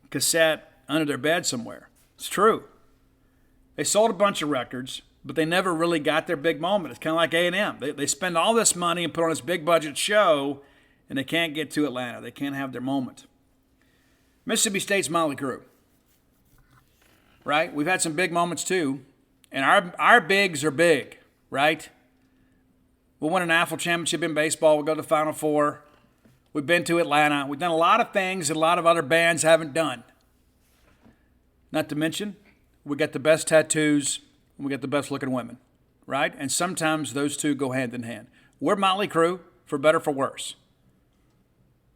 Speaker 1: cassette under their bed somewhere. It's true. They sold a bunch of records. but they never really got their big moment. It's kind of like A&M. They spend all this money and put on this big budget show, and they can't get to Atlanta. They can't have their moment. Mississippi State's Motley Crue, right? We've had some big moments too, and our bigs are big, right? We'll win a national championship in baseball. We'll go to the Final Four. We've been to Atlanta. We've done a lot of things that a lot of other bands haven't done. Not to mention, we got the best tattoos, and we got the best looking women, right? And sometimes those two go hand in hand. We're Motley Crue, for better or for worse.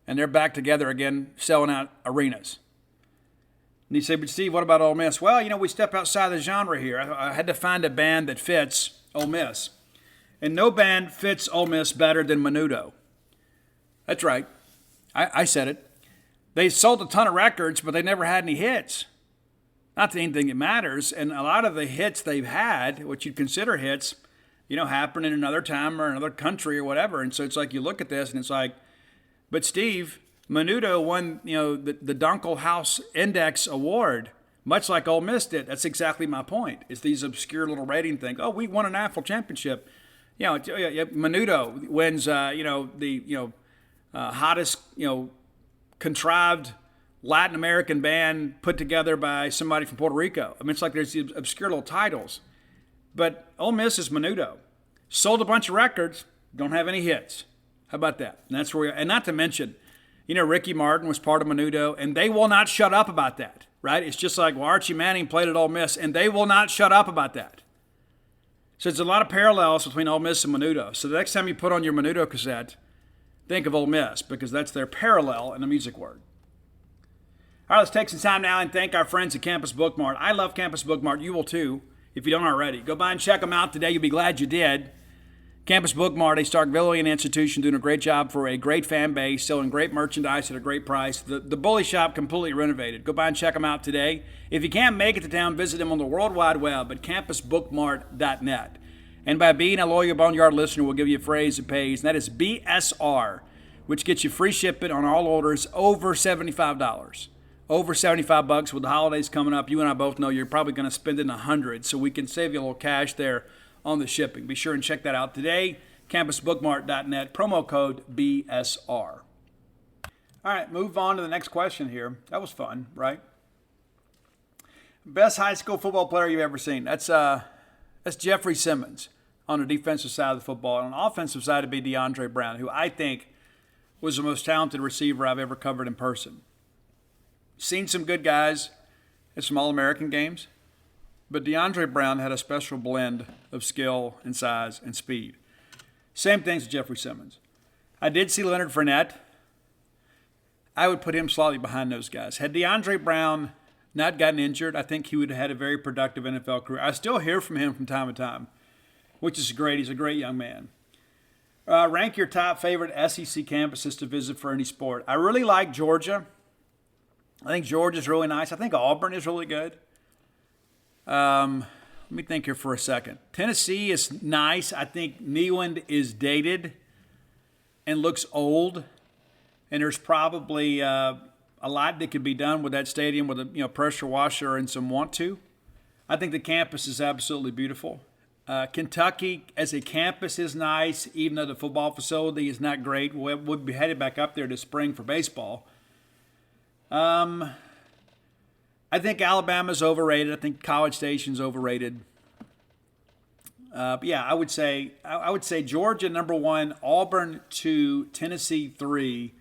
Speaker 1: And they're back together again, selling out arenas. And you say, but Steve, what about Ole Miss? Well, we step outside the genre here. I had to find a band that fits Ole Miss. And no band fits Ole Miss better than Menudo. That's right. I said it. They sold a ton of records, but they never had any hits. Not that anything that matters. And a lot of the hits they've had, what you'd consider hits, happen in another time or another country or whatever. And so it's like you look at this and it's like, but Steve, Menudo won, the Dunkel House Index Award, much like Ole Miss did. That's exactly my point. It's these obscure little rating things. Oh, we won a national championship. Menudo wins, the hottest, contrived Latin American band put together by somebody from Puerto Rico. I mean, it's like there's these obscure little titles. But Ole Miss is Menudo. Sold a bunch of records, don't have any hits. How about that? And that's where we are. And not to mention, Ricky Martin was part of Menudo, and they will not shut up about that, right? It's just like, Archie Manning played at Ole Miss, and they will not shut up about that. So there's a lot of parallels between Ole Miss and Menudo. So the next time you put on your Menudo cassette, think of Ole Miss, because that's their parallel in the music word. All right, let's take some time now and thank our friends at Campus Bookmart. I love Campus Bookmart. You will too, if you don't already. Go by and check them out today. You'll be glad you did. Campus Bookmart, a Starkvillian institution, doing a great job for a great fan base, selling great merchandise at a great price. The Bully Shop completely renovated. Go by and check them out today. If you can't make it to town, visit them on the World Wide Web at campusbookmart.net. And by being a loyal Boneyard listener, we'll give you a phrase that pays, and that is BSR, which gets you free shipping on all orders over $75. Over $75 with the holidays coming up. You and I both know you're probably going to spend in the hundreds, so we can save you a little cash there on the shipping. Be sure and check that out today. Campusbookmart.net, promo code BSR. All right, move on to the next question here. That was fun, right? Best high school football player you've ever seen. That's Jeffrey Simmons on the defensive side of the football. On the offensive side, it'd be DeAndre Brown, who I think was the most talented receiver I've ever covered in person. Seen some good guys at some All-American games, but DeAndre Brown had a special blend of skill and size and speed. Same things with Jeffrey Simmons. I did see Leonard Fournette. I would put him slightly behind those guys. Had DeAndre Brown not gotten injured, I think he would have had a very productive NFL career. I still hear from him from time to time, which is great. He's a great young man. Rank your top favorite SEC campuses to visit for any sport. I really like Georgia. I think Georgia's really nice. I think Auburn is really good. Let me think here for a second. Tennessee is nice. I think Neyland is dated and looks old. And there's probably a lot that could be done with that stadium with a pressure washer and some want to. I think the campus is absolutely beautiful. Kentucky as a campus is nice, even though the football facility is not great. We'll be headed back up there this spring for baseball. I think Alabama's overrated. I think College Station's overrated. Yeah, I would say Georgia number 1, Auburn 2, Tennessee 3,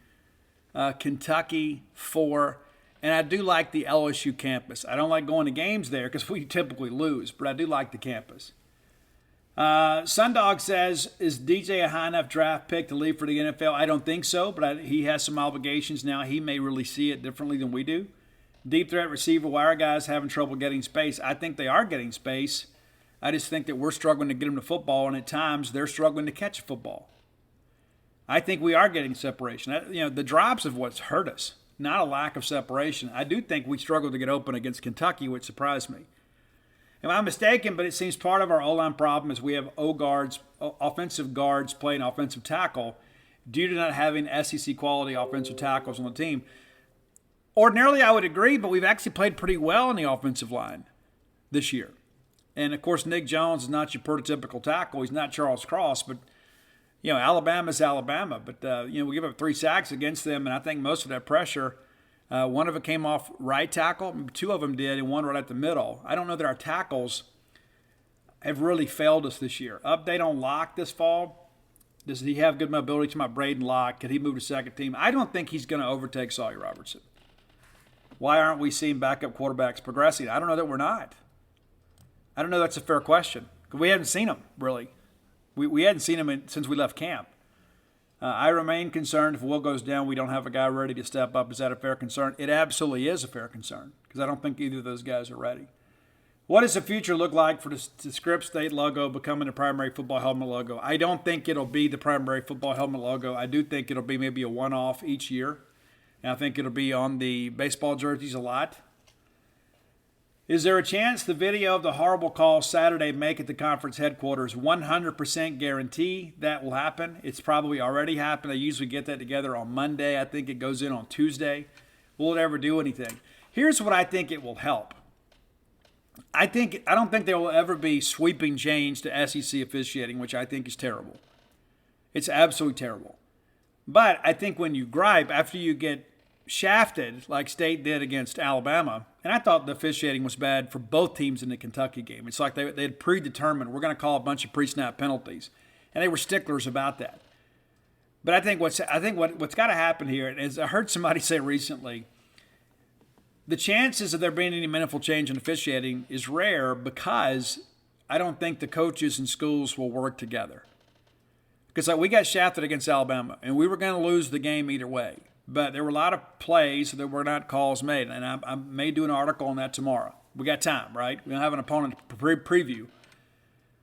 Speaker 1: Kentucky 4, and I do like the LSU campus. I don't like going to games there because we typically lose, but I do like the campus. Sundog says, is DJ a high enough draft pick to leave for the NFL? I don't think so, but he has some obligations now. He may really see it differently than we do. Deep threat receiver, why are guys having trouble getting space? I think they are getting space. I just think that we're struggling to get them to football, and at times they're struggling to catch a football. I think we are getting separation. The drops of what's hurt us, not a lack of separation. I do think we struggled to get open against Kentucky, which surprised me. Am I mistaken? But it seems part of our O-line problem is we have offensive guards playing offensive tackle due to not having SEC quality offensive tackles on the team. Ordinarily, I would agree, but we've actually played pretty well on the offensive line this year. And, of course, Nick Jones is not your prototypical tackle. He's not Charles Cross, but, Alabama's Alabama. But, we give up 3 sacks against them, and I think most of that pressure, one of it came off right tackle. 2 of them did, and one right at the middle. I don't know that our tackles have really failed us this year. Update on Locke this fall. Does he have good mobility to my Braden Locke? Could he move to second team? I don't think he's going to overtake Sawyer Robertson. Why aren't we seeing backup quarterbacks progressing? I don't know that we're not. I don't know that's a fair question. Because we haven't seen him, really. We hadn't seen him since we left camp. I remain concerned if Will goes down, we don't have a guy ready to step up. Is that a fair concern? It absolutely is a fair concern because I don't think either of those guys are ready. What does the future look like for the Scripps State logo becoming the primary football helmet logo? I don't think it'll be the primary football helmet logo. I do think it'll be maybe a one-off each year. And I think it'll be on the baseball jerseys a lot. Is there a chance the video of the horrible call Saturday make it to conference headquarters? 100% guarantee that will happen. It's probably already happened. They usually get that together on Monday. I think it goes in on Tuesday. Will it ever do anything? Here's what I think it will help. I don't think there will ever be sweeping change to SEC officiating, which I think is terrible. It's absolutely terrible. But I think when you gripe after you get shafted like State did against Alabama, and I thought the officiating was bad for both teams in the Kentucky game. It's like they had predetermined we're going to call a bunch of pre-snap penalties, and they were sticklers about that. But I think what's got to happen here is I heard somebody say recently, the chances of there being any meaningful change in officiating is rare because I don't think the coaches and schools will work together. Because we got shafted against Alabama, and we were going to lose the game either way. But there were a lot of plays that were not calls made, and I may do an article on that tomorrow. We got time, right? We don't have an opponent preview.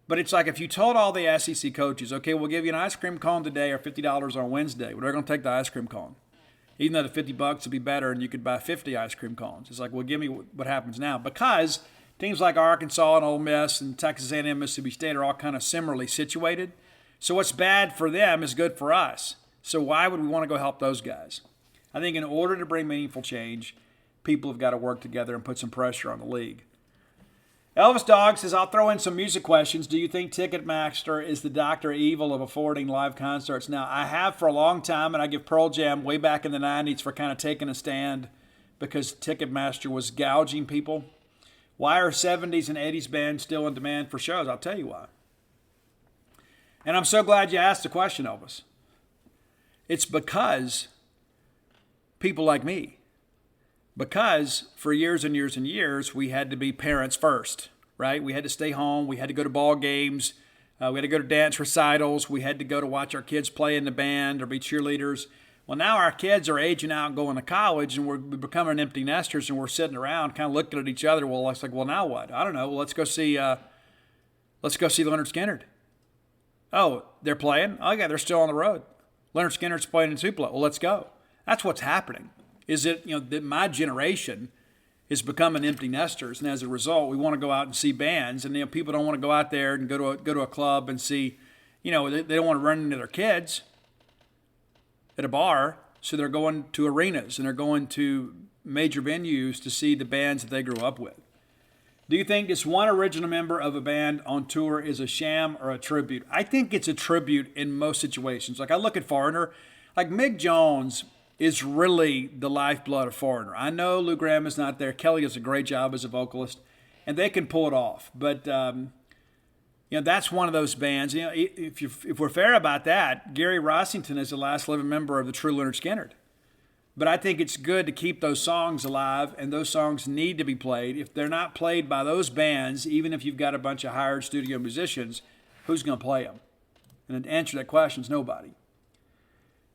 Speaker 1: But it's like if you told all the SEC coaches, okay, we'll give you an ice cream cone today or $50 on Wednesday, well, they're going to take the ice cream cone. Even though the $50 would be better and you could buy 50 ice cream cones. It's like, well, give me what happens now. Because teams like Arkansas and Ole Miss and Texas A&M, Mississippi State are all kind of similarly situated. So what's bad for them is good for us. So why would we want to go help those guys? I think in order to bring meaningful change, people have got to work together and put some pressure on the league. Elvis Dog says, I'll throw in some music questions. Do you think Ticketmaster is the Dr. Evil of affording live concerts? Now, I have for a long time, and I give Pearl Jam way back in the 90s for kind of taking a stand because Ticketmaster was gouging people. Why are 70s and 80s bands still in demand for shows? I'll tell you why. And I'm so glad you asked the question, Elvis. It's because people like me. Because for years and years and years, we had to be parents first, right? We had to stay home. We had to go to ball games. We had to go to dance recitals. We had to go to watch our kids play in the band or be cheerleaders. Well, now our kids are aging out and going to college, and we're becoming empty nesters, and we're sitting around kind of looking at each other. Well, it's like, well, now what? I don't know. Well, let's go see Leonard Skinner. Oh, they're playing? Oh, yeah, they're still on the road. Leonard Skinner's playing in Tupelo. Well, let's go. That's what's happening. Is it, that my generation is becoming empty nesters, and as a result, we want to go out and see bands, and people don't want to go out there and go to a club and see, they don't want to run into their kids at a bar, so they're going to arenas and they're going to major venues to see the bands that they grew up with. Do you think this one original member of a band on tour is a sham or a tribute? I think it's a tribute in most situations. Like I look at Foreigner, like Mick Jones is really the lifeblood of Foreigner. I know Lou Graham is not there. Kelly does a great job as a vocalist, and they can pull it off. But, that's one of those bands. If we're fair about that, Gary Rossington is the last living member of the true Leonard Skinner. But I think it's good to keep those songs alive, and those songs need to be played. If they're not played by those bands, even if you've got a bunch of hired studio musicians, who's going to play them? And the answer to that question is nobody.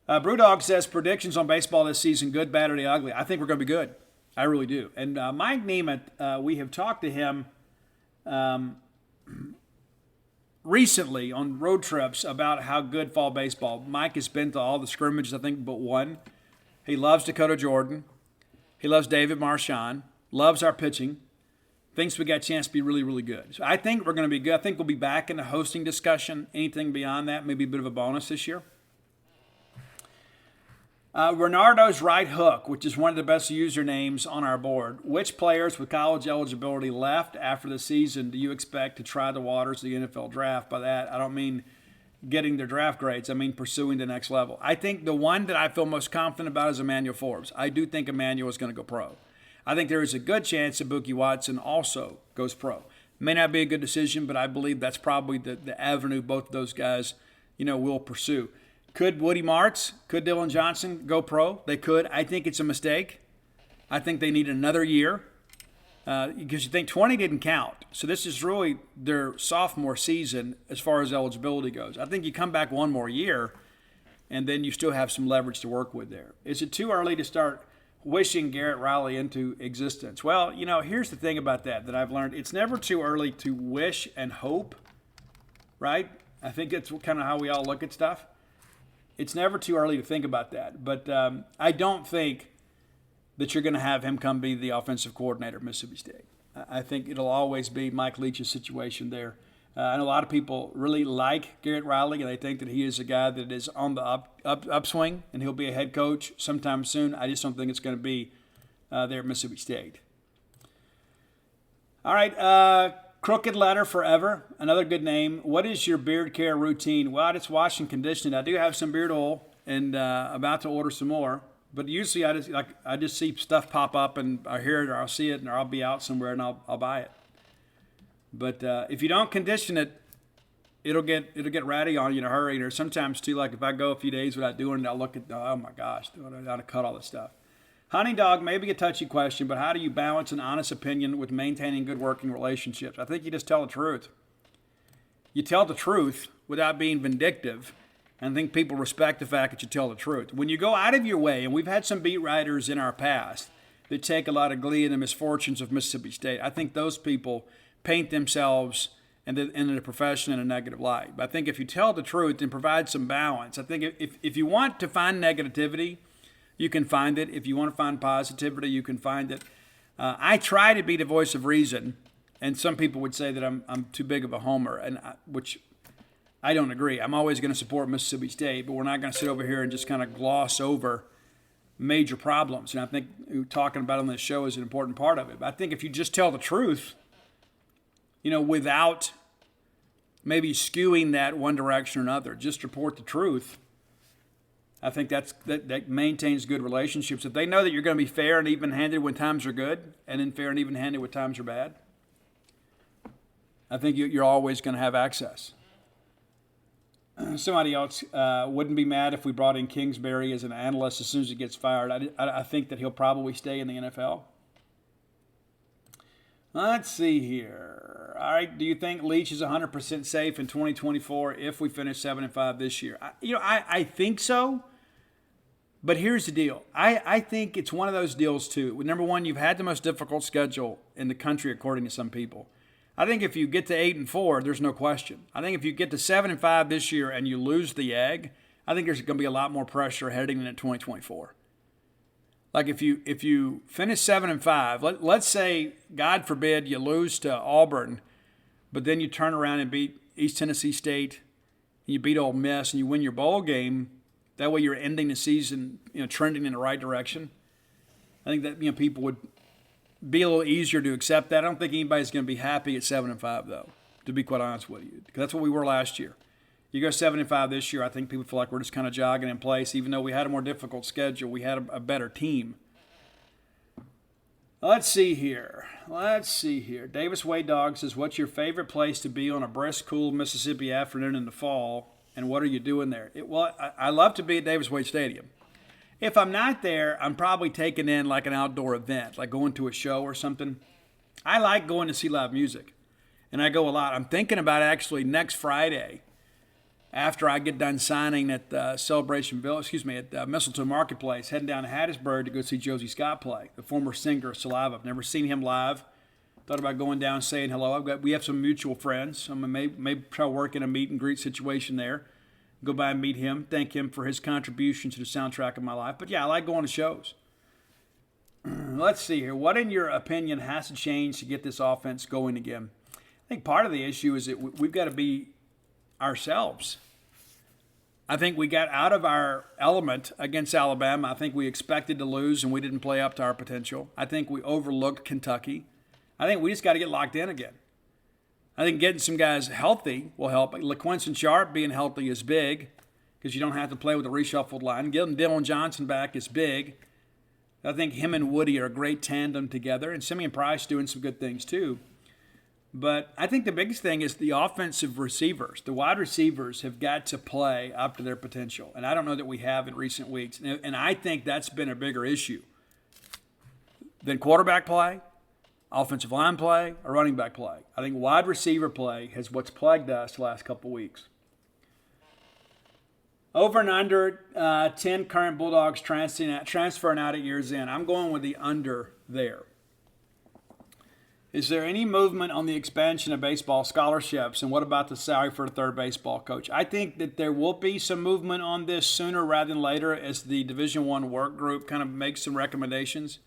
Speaker 1: Brewdog says, predictions on baseball this season, good, bad, or the ugly. I think we're going to be good. I really do. And Mike Nemeth, we have talked to him recently on road trips about how good fall baseball. Mike has been to all the scrimmages, I think, but one. He loves Dakota Jordan. He loves David Marchand. Loves our pitching. Thinks we got a chance to be really, really good. So I think we're going to be good. I think we'll be back in the hosting discussion. Anything beyond that, maybe a bit of a bonus this year. Renardo's right hook, which is one of the best usernames on our board. Which players with college eligibility left after the season do you expect to try the waters of the NFL draft? By that, I don't mean getting their draft grades. I mean pursuing the next level. I think the one that I feel most confident about is Emmanuel Forbes. I do think Emmanuel is going to go pro. I think there is a good chance that Buki Watson also goes pro. May not be a good decision, but I believe that's probably the avenue both of those guys, will pursue. Could Woody Marks, could Dylan Johnson go pro? They could. I think it's a mistake. I think they need another year because you think 20 didn't count. So this is really their sophomore season as far as eligibility goes. I think you come back one more year, and then you still have some leverage to work with there. Is it too early to start wishing Garrett Riley into existence? Well, here's the thing about that I've learned. It's never too early to wish and hope, right? I think that's kind of how we all look at stuff. It's never too early to think about that. But I don't think that you're going to have him come be the offensive coordinator at Mississippi State. I think it'll always be Mike Leach's situation there. And a lot of people really like Garrett Riley, and they think that he is a guy that is on the upswing, and he'll be a head coach sometime soon. I just don't think it's going to be there at Mississippi State. All right, Crooked Letter Forever, another good name. What is your beard care routine? Well, it's wash and conditioning. I do have some beard oil and about to order some more. But usually I just see stuff pop up and I hear it or I'll see it or I'll be out somewhere and I'll buy it. But if you don't condition it, it'll get ratty on you in a hurry. And there's sometimes too, like if I go a few days without doing it, I'll look at, oh my gosh, I got to cut all this stuff. Honey Dog, maybe a touchy question, but how do you balance an honest opinion with maintaining good working relationships? I think you just tell the truth. You tell the truth without being vindictive, and I think people respect the fact that you tell the truth. When you go out of your way, and we've had some beat writers in our past that take a lot of glee in the misfortunes of Mississippi State, I think those people paint themselves and the profession in a negative light. But I think if you tell the truth and provide some balance, I think if you want to find negativity, you can find it. If you want to find positivity, you can find it. I try to be the voice of reason, and some people would say that I'm too big of a homer, which I don't agree. I'm always going to support Mississippi State, but we're not going to sit over here and just kind of gloss over major problems. And I think talking about it on this show is an important part of it. But I think if you just tell the truth, without maybe skewing that one direction or another, just report the truth. I think that maintains good relationships. If they know that you're going to be fair and even-handed when times are good, and then fair and even-handed when times are bad, I think you're always going to have access. Somebody else wouldn't be mad if we brought in Kingsbury as an analyst as soon as he gets fired. I think that he'll probably stay in the NFL. Let's see here. All right, do you think Leach is 100% safe in 2024 if we finish 7-5 this year? I think so. But here's the deal. I think it's one of those deals, too. Number one, you've had the most difficult schedule in the country, according to some people. I think if you get to 8-4, there's no question. I think if you get to 7-5 this year and you lose the egg, I think there's going to be a lot more pressure heading into 2024. Like if you finish 7-5, let's say, God forbid, you lose to Auburn, but then you turn around and beat East Tennessee State, and you beat Ole Miss, and you win your bowl game. That way, you're ending the season, trending in the right direction. I think that people would be a little easier to accept that. I don't think anybody's going to be happy at 7-5, though. To be quite honest with you, because that's what we were last year. You go 7-5 this year, I think people feel like we're just kind of jogging in place. Even though we had a more difficult schedule, we had a better team. Let's see here. Davis Wade Dog says, what's your favorite place to be on a brisk, cool Mississippi afternoon in the fall, and what are you doing there? I love to be at Davis Wade Stadium. If I'm not there, I'm probably taking in like an outdoor event, like going to a show or something. I like going to see live music, and I go a lot. I'm thinking about actually next Friday, after I get done signing at at Mistletoe Marketplace, heading down to Hattiesburg to go see Josie Scott play, the former singer of Saliva. I've never seen him live. Thought about going down and saying hello. We have some mutual friends. So I'm going to maybe try to work in a meet and greet situation there. Go by and meet him. Thank him for his contribution to the soundtrack of my life. But yeah, I like going to shows. Let's see here. What, in your opinion, has to change to get this offense going again? I think part of the issue is that we've got to be ourselves. I think we got out of our element against Alabama. I think we expected to lose and we didn't play up to our potential. I think we overlooked Kentucky. I think we just got to get locked in again. I think getting some guys healthy will help. LaQuinton Sharp being healthy is big because you don't have to play with a reshuffled line. Getting Dylan Johnson back is big. I think him and Woody are a great tandem together, and Simeon Price doing some good things too. But I think the biggest thing is the offensive receivers. The wide receivers have got to play up to their potential, and I don't know that we have in recent weeks. And I think that's been a bigger issue than quarterback play, offensive line play, or running back play. I think wide receiver play has what's plagued us the last couple weeks. Over and under 10 current Bulldogs transferring out at year's end. I'm going with the under there. Is there any movement on the expansion of baseball scholarships, and what about the salary for a third baseball coach? I think that there will be some movement on this sooner rather than later as the Division I work group kind of makes some recommendations.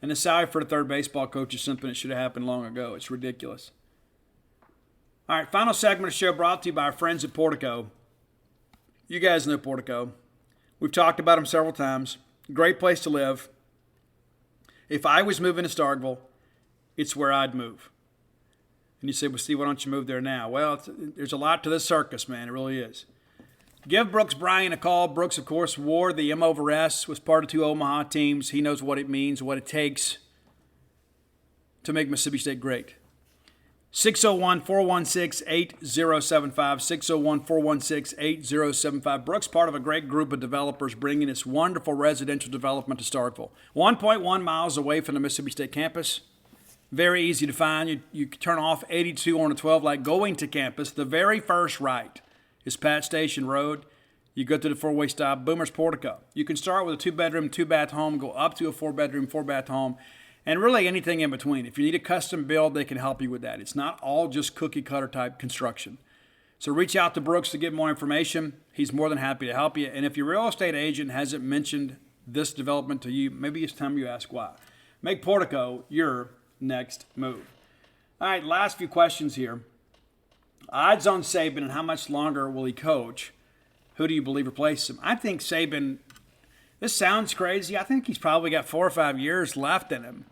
Speaker 1: And the salary for the third baseball coach is something that should have happened long ago. It's ridiculous. All right, final segment of the show brought to you by our friends at Portico. You guys know Portico. We've talked about them several times. Great place to live. If I was moving to Starkville, it's where I'd move. And you say, well, Steve, why don't you move there now? Well, there's a lot to this circus, man. It really is. Give Brooks Bryan a call. Brooks, of course, wore the M over S, was part of 2 Omaha teams. He knows what it means, what it takes to make Mississippi State great. 601-416-8075, 601-416-8075. Brooks, part of a great group of developers bringing this wonderful residential development to Starkville. 1.1 miles away from the Mississippi State campus. Very easy to find. You turn off 82 on the 12 like going to campus. The very first right is Pat Station Road. You go to the four-way stop, Boomer's Portico. You can start with a 2-bedroom, 2-bath home, go up to a 4-bedroom, 4-bath home, and really anything in between. If you need a custom build, they can help you with that. It's not all just cookie-cutter type construction. So reach out to Brooks to get more information. He's more than happy to help you. And if your real estate agent hasn't mentioned this development to you, maybe it's time you ask why. Make Portico your next move. All right, last few questions here. Odds on Saban and how much longer will he coach? Who do you believe replaces him? I think Saban, this sounds crazy. I think he's probably got 4 or 5 years left in him.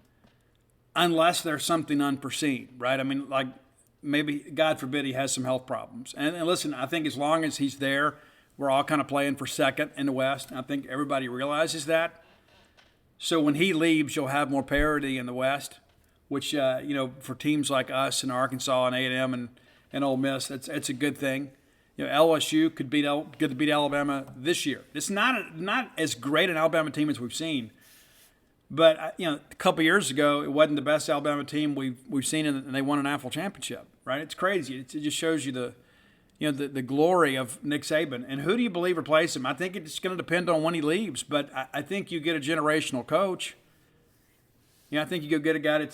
Speaker 1: Unless there's something unforeseen, right? I mean, like maybe, God forbid, he has some health problems. And listen, I think as long as he's there, we're all kind of playing for second in the West. And I think everybody realizes that. So when he leaves, you'll have more parity in the West, which, for teams like us and Arkansas and A&M and Ole Miss, it's a good thing. LSU could beat Alabama this year. It's not as great an Alabama team as we've seen. But, a couple years ago, it wasn't the best Alabama team we've seen, and they won an national championship, right? It's crazy. It just shows you the glory of Nick Saban. And who do you believe replaces him? I think it's going to depend on when he leaves, but I think you get a generational coach. I think you go get a guy that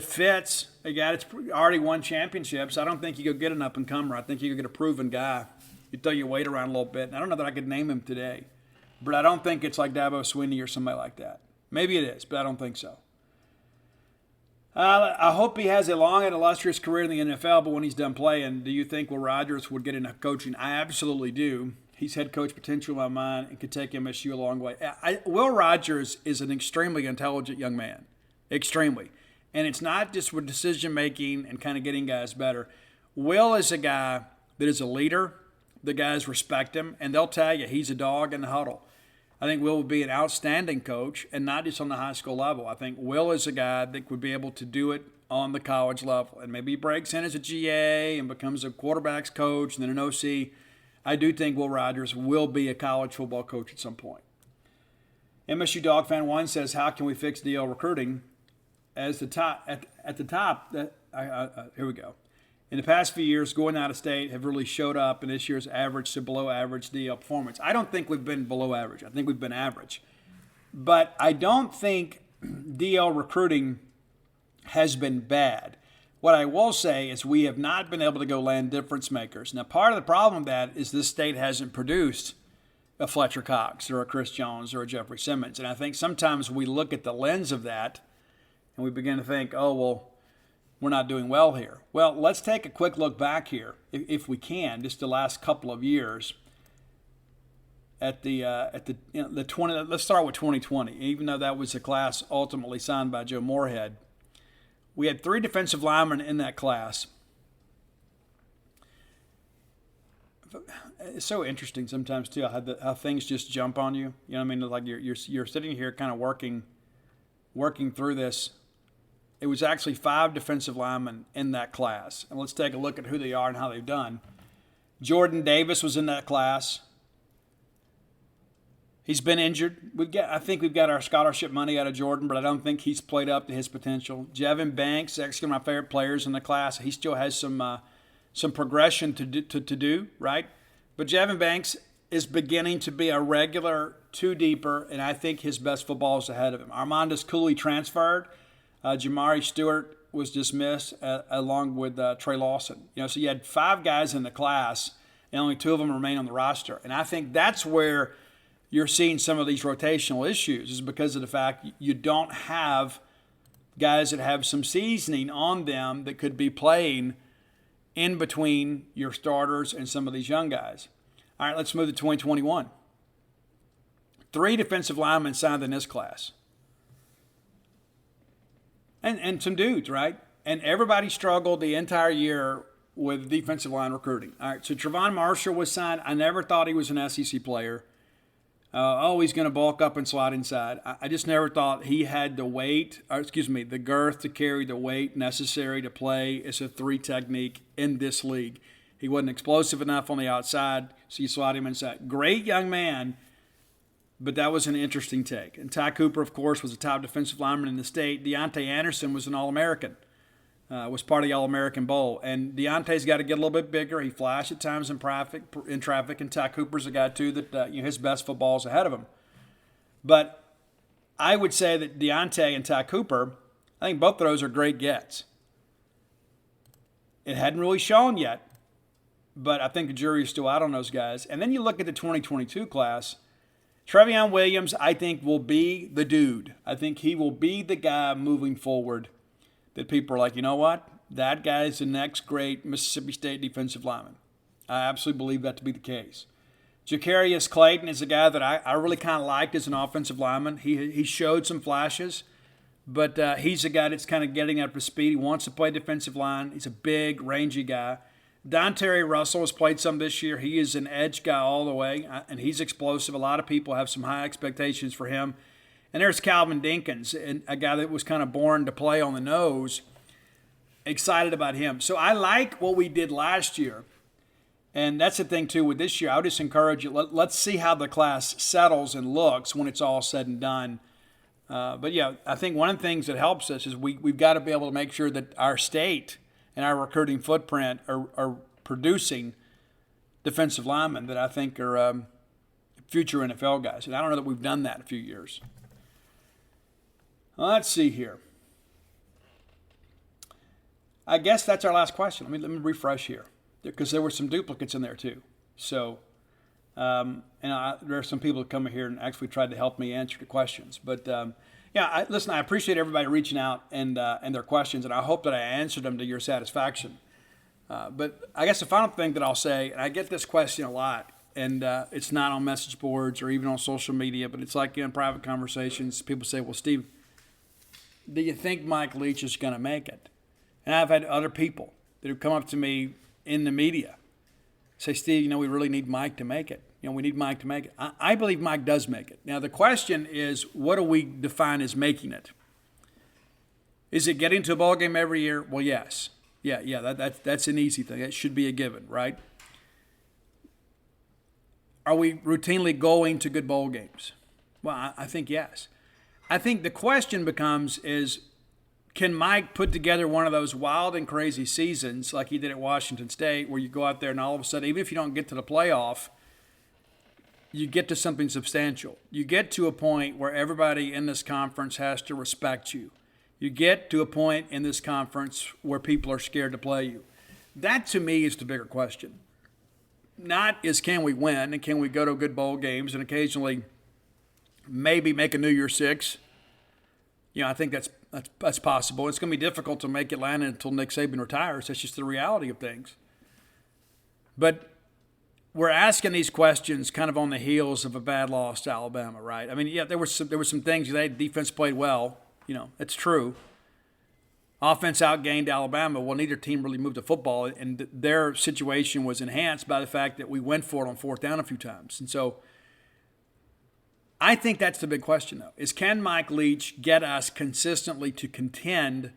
Speaker 1: fits, a guy that's already won championships. I don't think you go get an up-and-comer. I think you go get a proven guy. You throw your weight around a little bit. And I don't know that I could name him today. But I don't think it's like Dabo Swinney or somebody like that. Maybe it is, but I don't think so. I hope he has a long and illustrious career in the NFL, but when he's done playing, do you think Will Rogers would get into coaching? I absolutely do. He's head coach potential in my mind and could take MSU a long way. Will Rogers is an extremely intelligent young man. Extremely. And it's not just with decision-making and kind of getting guys better. Will is a guy that is a leader. The guys respect him, and they'll tell you he's a dog in the huddle. I think Will would be an outstanding coach, and not just on the high school level. I think Will is a guy that would be able to do it on the college level. And maybe he breaks in as a GA and becomes a quarterback's coach and then an OC. I do think Will Rogers will be a college football coach at some point. MSU Dog Fan 1 says, how can we fix DL recruiting? As the top, at the top, here we go. In the past few years, going out of state have really showed up in this year's average to below average DL performance. I don't think we've been below average. I think we've been average. But I don't think DL recruiting has been bad. What I will say is we have not been able to go land difference makers. Now, part of the problem with that is this state hasn't produced a Fletcher Cox or a Chris Jones or a Jeffrey Simmons. And I think sometimes we look at the lens of that and we begin to think, oh, well, we're not doing well here. Well, let's take a quick look back here, if we can, just the last couple of years. At the 20, let's start with 2020. Even though that was a class ultimately signed by Joe Moorhead, we had 3 defensive linemen in that class. It's so interesting sometimes too how things just jump on you. You know what I mean? Like you're sitting here kind of working through this. It was actually 5 defensive linemen in that class, and let's take a look at who they are and how they've done. Jordan Davis was in that class. He's been injured. I think we've got our scholarship money out of Jordan, but I don't think he's played up to his potential. Jevin Banks, actually one of my favorite players in the class. He still has some progression to do, right? But Jevin Banks is beginning to be a regular 2-deeper, and I think his best football is ahead of him. Armandus Cooley transferred. Jamari Stewart was dismissed along with Trey Lawson. So you had 5 guys in the class, and only 2 of them remain on the roster. And I think that's where you're seeing some of these rotational issues, is because of the fact you don't have guys that have some seasoning on them that could be playing in between your starters and some of these young guys. All right, let's move to 2021. 3 defensive linemen signed in this class. And some dudes, right? And everybody struggled the entire year with defensive line recruiting. All right, so Trevon Marshall was signed. I never thought he was an SEC player. He's going to bulk up and slide inside. I just never thought he had the girth to carry the weight necessary to play as a 3 technique in this league. He wasn't explosive enough on the outside, so you slide him inside. Great young man, but that was an interesting take. And Ty Cooper, of course, was a top defensive lineman in the state. Deontay Anderson was an All-American. Was part of the All-American Bowl. And Deontay's got to get a little bit bigger. He flashed at times in traffic, and Ty Cooper's a guy, too, that his best football is ahead of him. But I would say that Deontay and Ty Cooper, I think both of those are great gets. It hadn't really shown yet, but I think the jury is still out on those guys. And then you look at the 2022 class. Trevion Williams, I think, will be the dude. I think he will be the guy moving forward that people are like, you know what? That guy is the next great Mississippi State defensive lineman. I absolutely believe that to be the case. Jacarius Clayton is a guy that I really kind of liked as an offensive lineman. He showed some flashes, but he's a guy that's kind of getting up to speed. He wants to play defensive line. He's a big, rangy guy. Dontarie Russell has played some this year. He is an edge guy all the way, and he's explosive. A lot of people have some high expectations for him. And there's Calvin Dinkins, a guy that was kind of born to play on the nose. Excited about him. So I like what we did last year. And that's the thing, too, with this year. I would just encourage you, let's see how the class settles and looks when it's all said and done. But, yeah, I think one of the things that helps us is we've got to be able to make sure that our state and our recruiting footprint are producing defensive linemen that I think are future NFL guys. And I don't know that we've done that in a few years. Well, let's see here. I guess that's our last question. Let me refresh here, because there were some duplicates in there too. So, there are some people that come here and actually tried to help me answer the questions. But listen, I appreciate everybody reaching out and their questions, and I hope that I answered them to your satisfaction. But I guess the final thing that I'll say, and I get this question a lot, and it's not on message boards or even on social media, but it's like in private conversations. People say, "Well, Steve, do you think Mike Leach is going to make it?" And I've had other people that have come up to me in the media say, "Steve, we really need Mike to make it. We need Mike to make it." I believe Mike does make it. Now, the question is, what do we define as making it? Is it getting to a ball game every year? Well, yes. Yeah, that's an easy thing. That should be a given, right? Are we routinely going to good bowl games? Well, I think yes. I think the question becomes is, can Mike put together one of those wild and crazy seasons like he did at Washington State, where you go out there and all of a sudden, even if you don't get to the playoff, you get to something substantial. You get to a point where everybody in this conference has to respect you. You get to a point in this conference where people are scared to play you. That, to me, is the bigger question. Not is can we win and can we go to good bowl games and occasionally maybe make a New Year's Six. I think That's possible. It's going to be difficult to make Atlanta until Nick Saban retires. That's just the reality of things. But we're asking these questions kind of on the heels of a bad loss to Alabama, right? I mean, yeah, there were some things. Defense played well. It's true. Offense outgained Alabama. Well, neither team really moved the football, and their situation was enhanced by the fact that we went for it on fourth down a few times. And so I think that's the big question, though, is can Mike Leach get us consistently to contend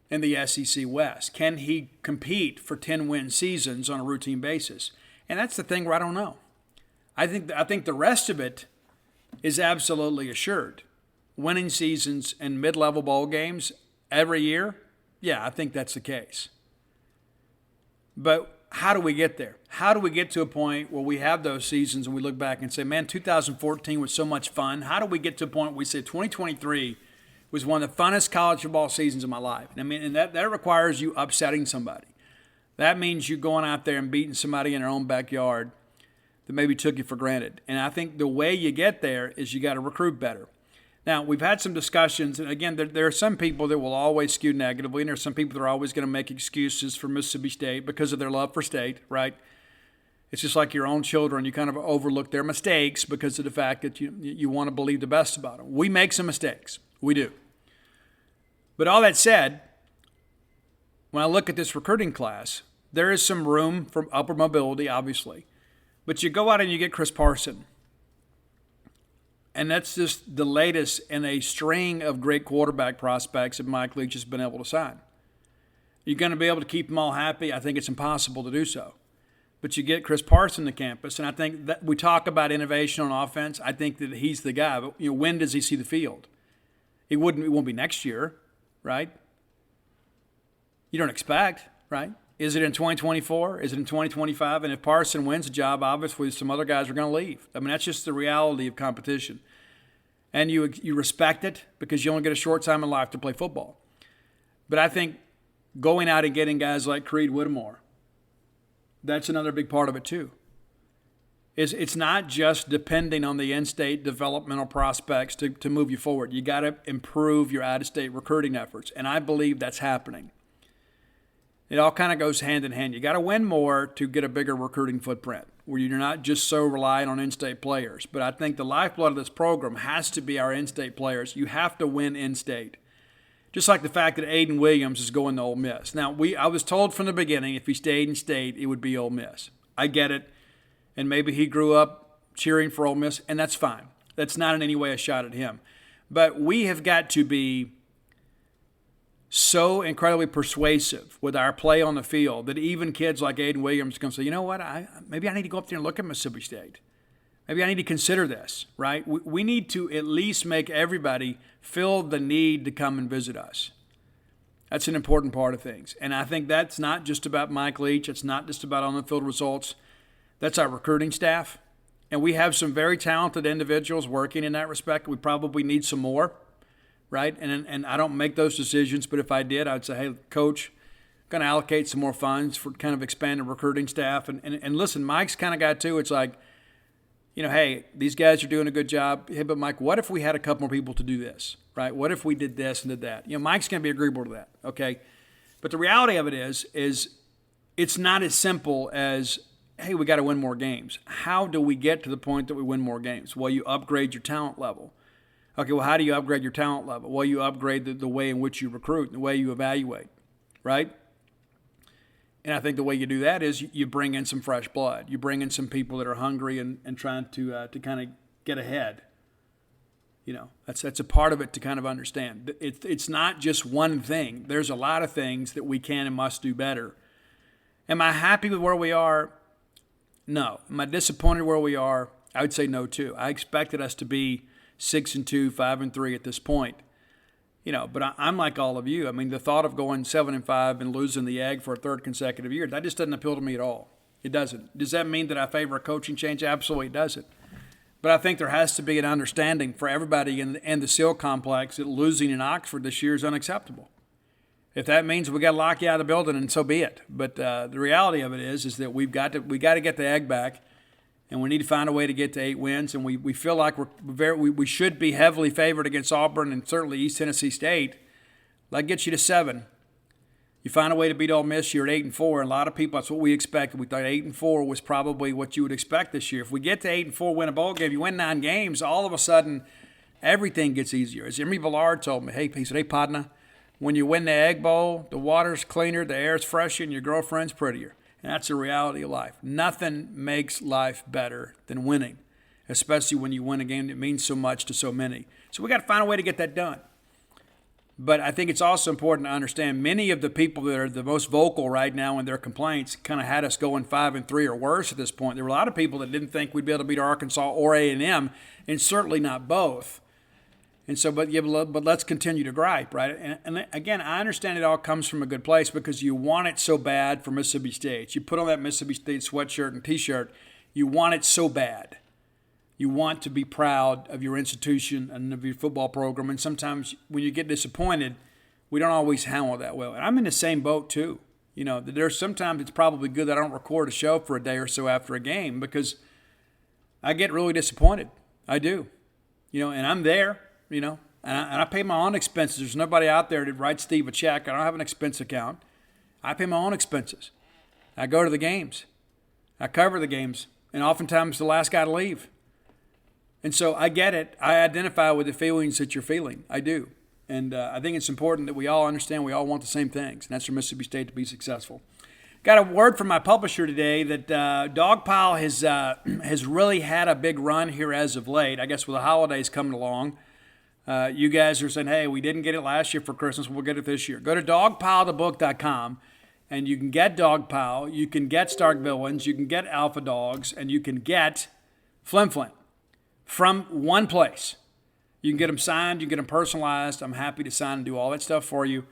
Speaker 1: in the SEC West? Can he compete for 10-win seasons on a routine basis? And that's the thing where I don't know. I think the rest of it is absolutely assured. Winning seasons and mid-level bowl games every year, yeah, I think that's the case. But how do we get there? How do we get to a point where we have those seasons and we look back and say, man, 2014 was so much fun? How do we get to a point where we say 2023 was one of the funnest college football seasons of my life? And that requires you upsetting somebody. That means you going out there and beating somebody in their own backyard that maybe took you for granted. And I think the way you get there is you got to recruit better. Now, we've had some discussions, and again, there are some people that will always skew negatively, and there are some people that are always going to make excuses for Mississippi State because of their love for state, right? It's just like your own children. You kind of overlook their mistakes because of the fact that you want to believe the best about them. We make some mistakes. We do. But all that said, when I look at this recruiting class, there is some room for upward mobility, obviously. But you go out and you get Chris Parson. And that's just the latest in a string of great quarterback prospects that Mike Leach has been able to sign. You're going to be able to keep them all happy? I think it's impossible to do so. But you get Chris Parson to campus, and I think that we talk about innovation on offense. I think that he's the guy. But when does he see the field? It won't be next year, right? You don't expect, right? Is it in 2024? Is it in 2025? And if Parson wins the job, obviously some other guys are going to leave. I mean, that's just the reality of competition. And you respect it because you only get a short time in life to play football. But I think going out and getting guys like Creed Whittemore, that's another big part of it too. It's not just depending on the in-state developmental prospects to move you forward. You got to improve your out-of-state recruiting efforts, and I believe that's happening. It all kind of goes hand in hand. You got to win more to get a bigger recruiting footprint where you're not just so reliant on in-state players. But I think the lifeblood of this program has to be our in-state players. You have to win in-state. Just like the fact that Aiden Williams is going to Ole Miss. Now, I was told from the beginning if he stayed in state, it would be Ole Miss. I get it. And maybe he grew up cheering for Ole Miss, and that's fine. That's not in any way a shot at him. But we have got to be so incredibly persuasive with our play on the field that even kids like Aiden Williams can say, you know what, maybe I need to go up there and look at Mississippi State. Maybe I need to consider this, right? We need to at least make everybody feel the need to come and visit us. That's an important part of things. And I think that's not just about Mike Leach. It's not just about on-the-field results. That's our recruiting staff. And we have some very talented individuals working in that respect. We probably need some more. Right? And I don't make those decisions, but if I did, I'd say, hey, Coach, I'm going to allocate some more funds for kind of expanded recruiting staff. And listen, Mike's kind of guy too. It's like, hey, these guys are doing a good job. Hey, but Mike, what if we had a couple more people to do this, right? What if we did this and did that? Mike's going to be agreeable to that, okay? But the reality of it is it's not as simple as, hey, we got to win more games. How do we get to the point that we win more games? Well, you upgrade your talent level. Okay, well, how do you upgrade your talent level? Well, you upgrade the way in which you recruit, the way you evaluate, right? And I think the way you do that is you bring in some fresh blood. You bring in some people that are hungry and trying to kind of get ahead. That's a part of it to kind of understand. It's not just one thing. There's a lot of things that we can and must do better. Am I happy with where we are? No. Am I disappointed where we are? I would say no, too. I expected us to be 6-2, 5-3 at this point. But I'm like all of you. I mean, the thought of going 7-5 and losing the egg for a third consecutive year, that just doesn't appeal to me at all. It doesn't. Does that mean that I favor a coaching change? Absolutely it doesn't. But I think there has to be an understanding for everybody in the SEAL complex that losing in Oxford this year is unacceptable. If that means we got to lock you out of the building, and so be it. But the reality of it is that we got to get the egg back. and we need to find a way to get to 8 wins. And we feel like we should be heavily favored against Auburn and certainly East Tennessee State. That gets you to 7. You find a way to beat Ole Miss, you're at 8-4. And a lot of people, that's what we expected. We thought 8-4 was probably what you would expect this year. If we get to 8-4, win a bowl game, you win 9 games, all of a sudden everything gets easier. As Emery Ballard told me, he said, hey, partner, when you win the Egg Bowl, the water's cleaner, the air's fresher, and your girlfriend's prettier. And that's the reality of life. Nothing makes life better than winning, especially when you win a game that means so much to so many. So we got to find a way to get that done. But I think it's also important to understand many of the people that are the most vocal right now in their complaints kind of had us going 5-3 or worse at this point. There were a lot of people that didn't think we'd be able to beat Arkansas or A&M, and certainly not both. And so, but let's continue to gripe, right? And again, I understand it all comes from a good place because you want it so bad for Mississippi State. You put on that Mississippi State sweatshirt and T-shirt, you want it so bad. You want to be proud of your institution and of your football program. And sometimes when you get disappointed, we don't always handle that well. And I'm in the same boat too. There's sometimes it's probably good that I don't record a show for a day or so after a game because I get really disappointed. I do. And I'm there, and I pay my own expenses. There's nobody out there that writes Steve a check. I don't have an expense account. I pay my own expenses. I go to the games. I cover the games. And oftentimes the last guy to leave. And so I get it. I identify with the feelings that you're feeling. I do. And I think it's important that we all understand we all want the same things, and that's for Mississippi State to be successful. Got a word from my publisher today that Dogpile has really had a big run here as of late. I guess with the holidays coming along, you guys are saying, hey, we didn't get it last year for Christmas. We'll get it this year. Go to dogpilethebook.com, and you can get Dogpile. You can get Stark Villains. You can get Alpha Dogs, and you can get Flim Flam. From one place. You can get them signed. You can get them personalized. I'm happy to sign and do all that stuff for you.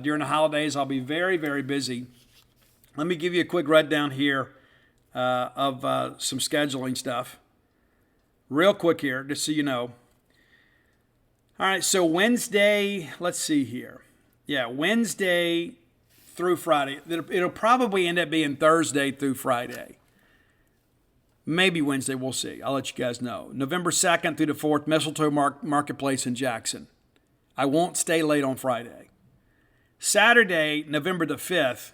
Speaker 1: During the holidays, I'll be very, very busy. Let me give you a quick rundown here of some scheduling stuff. Real quick here, just so you know. All right, so Wednesday, let's see here. Yeah, Wednesday through Friday. It'll probably end up being Thursday through Friday. Maybe Wednesday, we'll see. I'll let you guys know. November 2nd through the 4th, Mistletoe Marketplace in Jackson. I won't stay late on Friday. Saturday, November the 5th,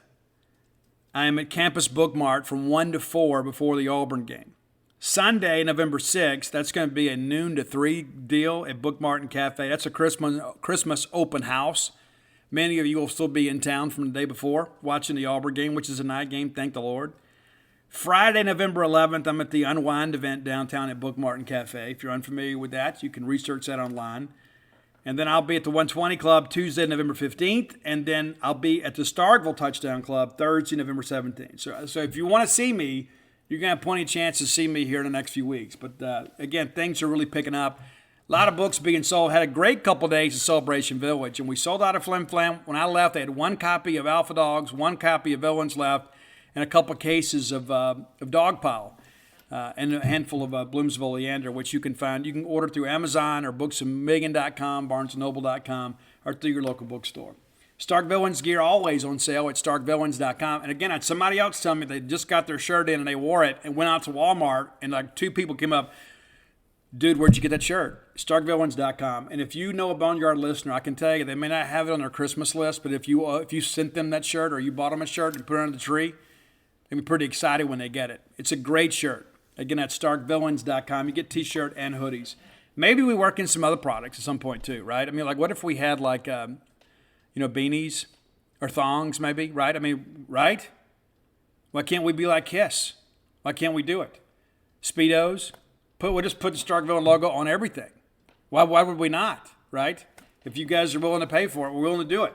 Speaker 1: I am at Campus Book Mart from 1 to 4 before the Auburn game. Sunday, November 6th, that's going to be a noon to 3 deal at Book Mart and Cafe. That's a Christmas open house. Many of you will still be in town from the day before watching the Auburn game, which is a night game, thank the Lord. Friday, November 11th, I'm at the Unwind event downtown at Book Mart and Cafe. If you're unfamiliar with that, you can research that online. And then I'll be at the 120 Club Tuesday, November 15th. And then I'll be at the Starkville Touchdown Club Thursday, November 17th. So if you want to see me, you're going to have plenty of chances to see me here in the next few weeks. But again, things are really picking up. A lot of books being sold. Had a great couple days at Celebration Village. And we sold out of Flim Flam. When I left, they had 1 copy of Alpha Dogs, 1 copy of Villains left, and a couple of cases of Dogpile, and a handful of Bloomsville Leander, which you can find. You can order through Amazon or booksamillion.com, barnesandnoble.com, or through your local bookstore. Stark Villains gear always on sale at starkvillains.com. And again, I had somebody else tell me they just got their shirt in and they wore it and went out to Walmart, and like 2 people came up, dude, where'd you get that shirt? starkvillains.com. And if you know a Boneyard listener, I can tell you they may not have it on their Christmas list, but if you sent them that shirt or you bought them a shirt and put it under the tree, they'll be pretty excited when they get it. It's a great shirt. Again, that's starkvillains.com. You get T-shirt and hoodies. Maybe we work in some other products at some point too, right? I mean, like what if we had like, beanies or thongs maybe, right? I mean, right? Why can't we be like Kiss? Why can't we do it? Speedos. We'll just put the Starkville logo on everything. Why would we not, right? If you guys are willing to pay for it, we're willing to do it.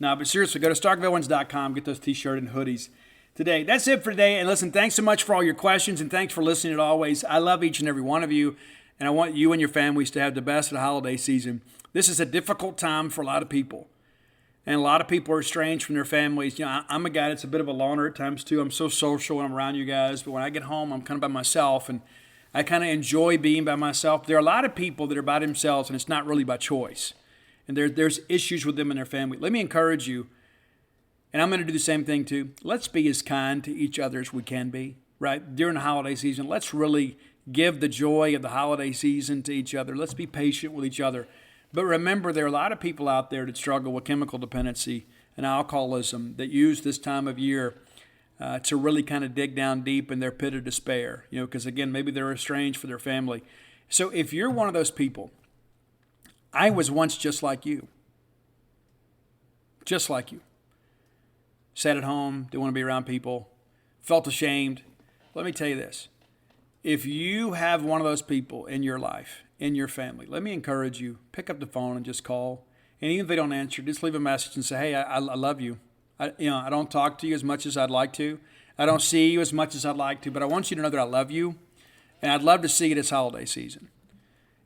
Speaker 1: No, but seriously, go to starkvillains.com, get those T-shirt and hoodies today. That's it for today. And listen, thanks so much for all your questions, and thanks for listening as always. I love each and every one of you, and I want you and your families to have the best of the holiday season. This is a difficult time for a lot of people, and a lot of people are estranged from their families. I'm a guy that's a bit of a loner at times too. I'm so social when I'm around you guys, but when I get home, I'm kind of by myself, and I kind of enjoy being by myself. There are a lot of people that are by themselves, and it's not really by choice. And there's issues with them and their family. Let me encourage you, and I'm going to do the same thing too. Let's be as kind to each other as we can be, right, during the holiday season. Let's really give the joy of the holiday season to each other. Let's be patient with each other. But remember, there are a lot of people out there that struggle with chemical dependency and alcoholism that use this time of year to really kind of dig down deep in their pit of despair, because again, maybe they're estranged from their family. So if you're one of those people, I was once just like you. Just like you. Sat at home, didn't want to be around people, felt ashamed. Let me tell you this. If you have one of those people in your life, in your family, let me encourage you, pick up the phone and just call. And even if they don't answer, just leave a message and say, hey, I love you. I don't talk to you as much as I'd like to. I don't see you as much as I'd like to, but I want you to know that I love you. And I'd love to see you this holiday season.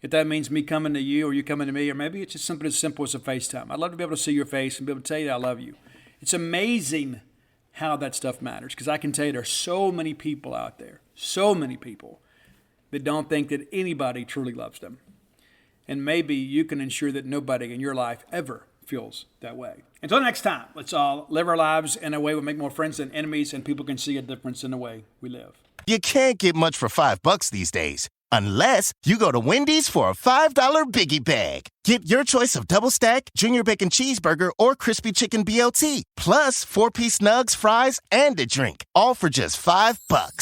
Speaker 1: If that means me coming to you or you coming to me, or maybe it's just something as simple as a FaceTime. I'd love to be able to see your face and be able to tell you that I love you. It's amazing how that stuff matters, because I can tell you there's so many people out there, so many people that don't think that anybody truly loves them. And maybe you can ensure that nobody in your life ever feels that way. Until next time, let's all live our lives in a way that will make more friends than enemies, and people can see a difference in the way we live.
Speaker 7: You can't get much for $5 these days. Unless you go to Wendy's for a $5 Biggie Bag. Get your choice of double stack, junior bacon cheeseburger, or crispy chicken BLT. Plus 4-piece nugs, fries, and a drink. All for just $5.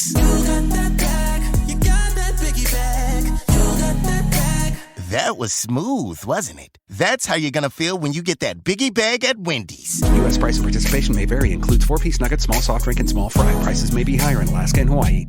Speaker 7: You got that bag. You got that Biggie Bag. You got that bag. That was smooth, wasn't it? That's how you're going to feel when you get that Biggie Bag at Wendy's.
Speaker 8: U.S. price and participation may vary. Includes 4-piece nuggets, small soft drink, and small fry. Prices may be higher in Alaska and Hawaii.